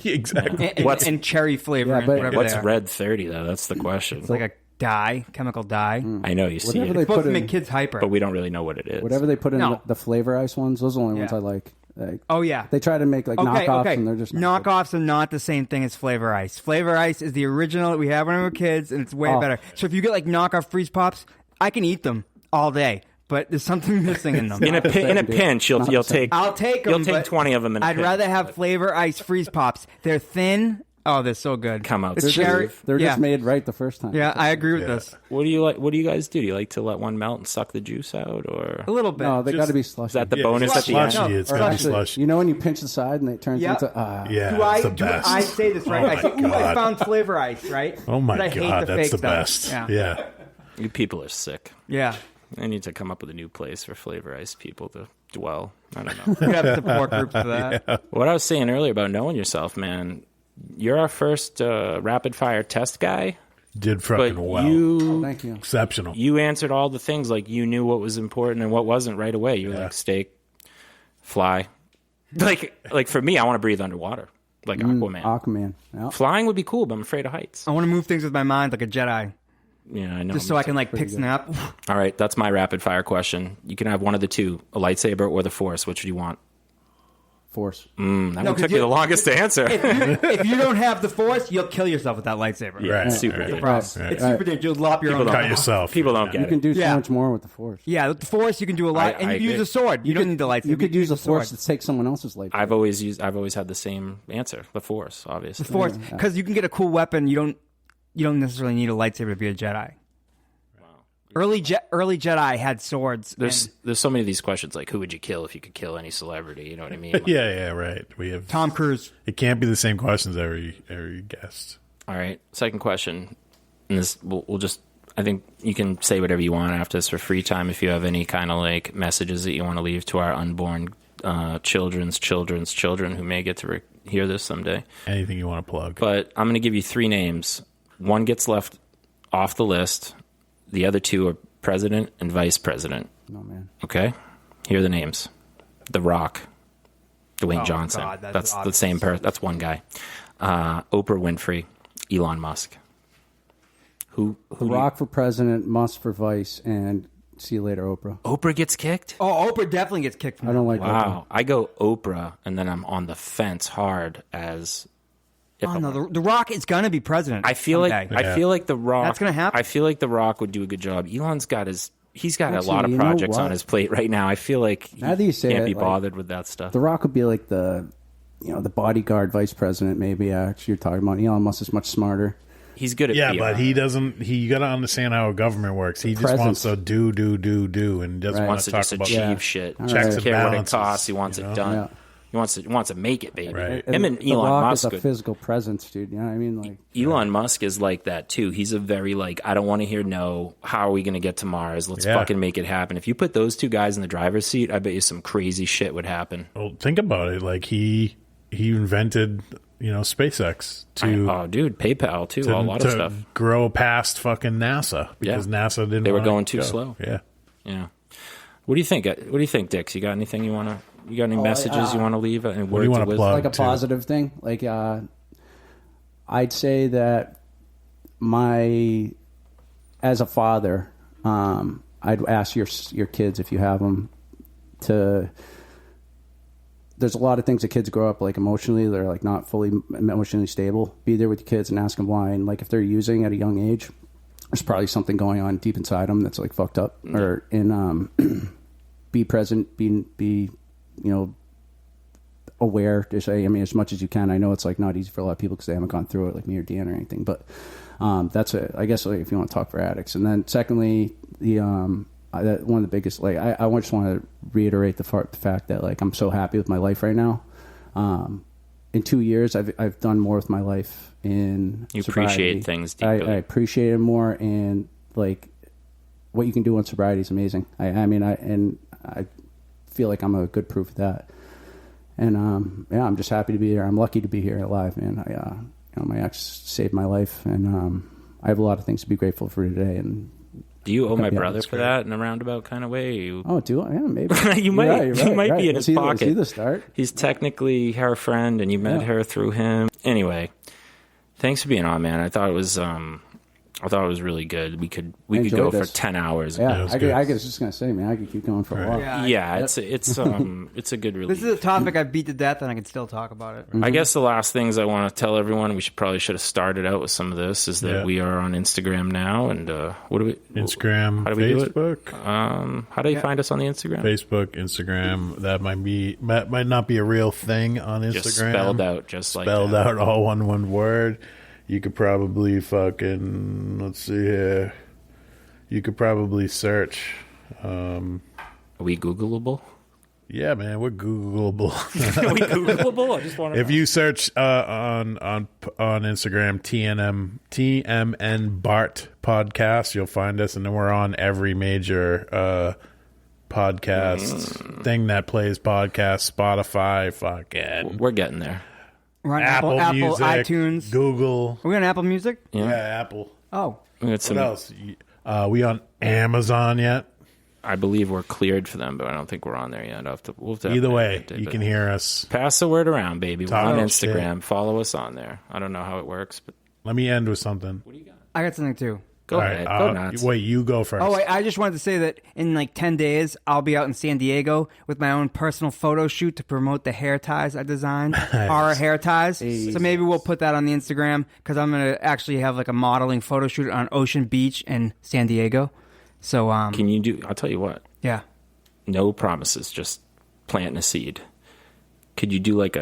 Exactly. And cherry flavor. Yeah, and but- whatever What's they are. red 30 though? That's the question. It's like a dye, chemical dye. I know you see Whatever it, they It's supposed put to in, make kids hyper. but we don't really know what it is. whatever they put in No. the flavor ice ones, those are the only ones Yeah. I like. Like, Oh yeah. they try to make like knockoffs, and they're just not good. knockoffs are not the same thing as flavor ice. Flavor ice is the original that we had when we were kids, and it's way Oh. better. So if you get like knockoff freeze pops, I can eat them all day, but there's something missing in them. in a pinch, you'll take. I'll take them. You'll take 20 of them. In a I'd pinch. rather have flavor ice freeze pops. They're thin. Oh, they're so good. Come out The smooth. cherry. They're yeah. just made right the first time. Yeah, I agree with this. What do you like? What do you guys do? Do you like to let one melt and suck the juice out, or A little bit. No, they Just- got to be slushy. is that the Yeah, bonus at the end? slushy. No, It's Or gotta be actually, slushy. you know when you pinch the side and it turns Yeah. into Yeah, Do I, it's the do best. I say this right? Oh I say, my ooh, I God. found flavor ice, right? Oh my But I hate god, the that's fake the stuff. best. Yeah. Yeah. You people are sick. Yeah. I need to come up with a new place for flavor ice people to dwell. I don't know. We could have support groups for that. What I was saying earlier about knowing yourself, man. You're our first rapid fire test guy, Did but fucking well. Thank you. Exceptional. you answered all the things like you knew what was important and what wasn't right away. You were like steak, fly. Like for me, I want to breathe underwater, like Aquaman. Aquaman. Yeah. Flying would be cool, but I'm afraid of heights. I want to move things with my mind like a Jedi, Yeah, I know. just so I can like pick something up. All right, that's my rapid fire question. You can have one of the two, a lightsaber or the Force. Which do you want? Force. That one 'cause took you the longest to answer. If you don't have the Force, you'll kill yourself with that lightsaber. Yeah, Right, super. right. dangerous. Right. It's super dangerous. You'll lop your own. don't- Cut yourself. People don't get You can it. do so Yeah. much more with the Force. Yeah, with the Force you can do a lot, and I you can use agree. a sword. You don't need the lightsaber. You could use a the Force to take someone else's life. I've always had the same answer. The Force, obviously. Force because you can get a cool weapon. You don't necessarily need a lightsaber to be a Jedi. Early Jedi had swords. There's so many of these questions like who would you kill if you could kill any celebrity? You know what I mean? Like, Yeah, right. We have Tom Cruise. It can't be the same questions every guest. All right. Second question, and this we'll just. I think you can say whatever you want after this for free time if you have any kind of like messages that you want to leave to our unborn children's children who may get to hear this someday. Anything you want to plug? But I'm going to give you 3 names. One gets left off the list. The other 2 are president and vice president. No man. Okay? Here are the names. The Rock. Dwayne Johnson. God, that's the obvious. same person. That's one guy. Oprah Winfrey. Elon Musk. Who The Rock for president, Musk for vice, and See you later, Oprah. Oprah gets kicked? Oh, Oprah definitely gets kicked from I don't like Wow. I go Oprah, and then I'm on the fence hard as... Oh, no, the Rock is going to be president. I feel like The Rock... That's gonna happen. I feel like The Rock would do a good job. Elon's got He's got Actually, a lot of you know projects what? on his plate right now. I feel like he Now that you say can't it, be like, bothered with that stuff. The Rock would be like the bodyguard vice president, maybe. Actually, you're talking about Elon Musk is much smarter. He's good at Yeah, PR. but he doesn't. You got to understand how a government works. He just wants to do, and doesn't Right. want wants to to talk just about achieve shit. All He right. doesn't care what it Balances, costs. He wants you it know? done. Yeah. He wants to make it, baby. Right. Him and the Elon Rock Musk. is a physical presence, dude. You know what I mean? Like Elon Musk is like that too. He's a very like, I don't want to hear no. How are we going to get to Mars? Let's fucking make it happen. If you put those two guys in the driver's seat, I bet you some crazy shit would happen. Well, think about it. Like he invented, SpaceX Dude, PayPal too. A lot of stuff. grow past fucking NASA because NASA didn't. They were wanna going too go. slow. Yeah. Yeah. What do you think? What do you think, Dix? You got anything you want to? You got any messages you want to leave? Any What do you words want of to wisdom? plug? like a too. positive thing. Like I'd say that as a father, I'd ask your kids if you have them to. There's a lot of things that kids grow up like emotionally. They're like not fully emotionally stable. Be there with your kids and ask them why. And like if they're using at a young age, there's probably something going on deep inside them that's like fucked up. Or be present, be aware. Just say, as much as you can. I know it's like not easy for a lot of people because they haven't gone through it like me or Dan or anything. But that's it. I guess like if you want to talk for addicts. And then secondly, one of the biggest, like I just want to reiterate the fact that like I'm so happy with my life right now. In 2 years, I've done more with my life in You sobriety. appreciate things deeply. I appreciate it more, and like what you can do in sobriety is amazing. I feel like I'm a good proof of that. And I'm just happy to be here. I'm lucky to be here alive, man. My ex saved my life, and I have a lot of things to be grateful for today. And Do you owe my brother that's for that in a roundabout kind of way? do I? Yeah, maybe. You might. Yeah, you're You might be in Let's his see pocket. the start. He's technically her friend, and you met her through him. Anyway, thanks for being on, man. I thought it was really good. We could go this. for 10 hours. Yeah, was I good. was just gonna say, man, I could keep going for a while. Yeah, it's a good relief. This is a topic I beat to death, and I can still talk about it. I guess the last things I want to tell everyone, we should have started out with some of this, is that we are on Instagram now, and what do we? Instagram, How do we do it? Facebook, How do you find us on the Instagram? Facebook, Instagram. That might not be a real thing on Instagram. Just spelled out, just like spelled that. out, all one word. You could probably fucking, let's see here. You could probably search. Are we Googleable? Yeah, man, we're Googleable. Are we Googleable? I just want to. If you search on Instagram TMN Bart podcast, you'll find us, and then we're on every major podcast thing that plays podcasts. Spotify, fucking We're getting there. We're on Apple Music, iTunes. Google. Are we on Apple Music? Yeah, Apple. Oh, We got What some- else? We on Amazon yet? I believe we're cleared for them, but I don't think we're on there yet. We'll have to Either way, update you but can hear us. pass the word around, baby. We're Talk on shit. Instagram. Follow us on there. I don't know how it works, but Let me end with something. what do you got? I got something too. Go All ahead. right, Go nuts. wait, you go first. Oh, wait, I just wanted to say that in like 10 days, I'll be out in San Diego with my own personal photo shoot to promote the hair ties I designed, our hair ties. So maybe we'll put that on the Instagram because I'm going to actually have like a modeling photo shoot on Ocean Beach in San Diego. So, Can you do? I'll tell you what. yeah. No promises. Just planting a seed. Could you do like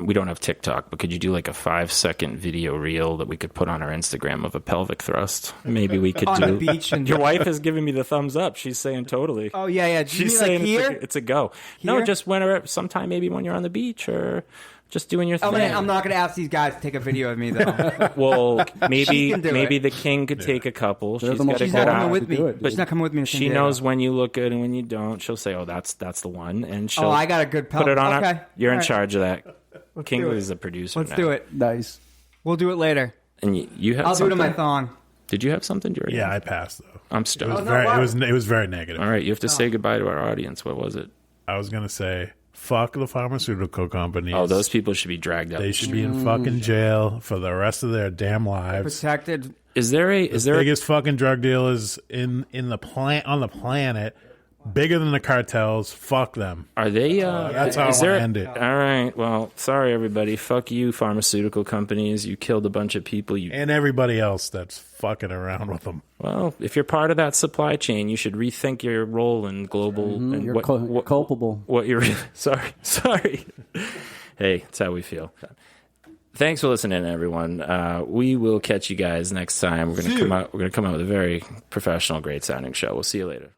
we don't have TikTok, but could you do like a 5-second video reel that we could put on our Instagram of a pelvic thrust? Maybe we could On do. the beach. And Your wife is giving me the thumbs up. She's saying totally. Oh, yeah, yeah. Do you She's mean, saying like here? it's a go. No, Here? just sometime maybe when you're on the beach or just doing your thing. I'm not going to ask these guys to take a video of me, though. Well, maybe can do maybe it. the king could take a couple. They're She's the most got a She's good not Wow. coming eye. with me. Do it, But she's not coming with me to San She Diego. knows when you look good and when you don't. She'll say, "Oh, that's the one," and she'll. Oh, I got a good put it on. Okay. Her. You're All in right. charge of that. do Kingley's it. the producer. Let's now. do it. Nice. We'll do it later. And you have. I'll do it in something? my thong. Did you have something, Jordan? Yeah, I passed though. I'm It stoked. was no, very, wow. it was very negative. All right, you have to say goodbye to our audience. What was it? I was gonna say, fuck the pharmaceutical companies. Oh, those people should be dragged out. They should be in fucking jail for the rest of their damn lives. Protected Is there biggest fucking drug dealers on the planet, bigger than the cartels. Fuck them. Are they? That's how I want to end it. All right. Well, sorry everybody. Fuck you, pharmaceutical companies. You killed a bunch of people. And everybody else that's fucking around with them. Well, if you're part of that supply chain, you should rethink your role in global. And You're culpable. What you're sorry. Hey, that's how we feel. Thanks for listening, everyone. We will catch you guys next time. We're gonna come out with a very professional, great sounding show. We'll see you later.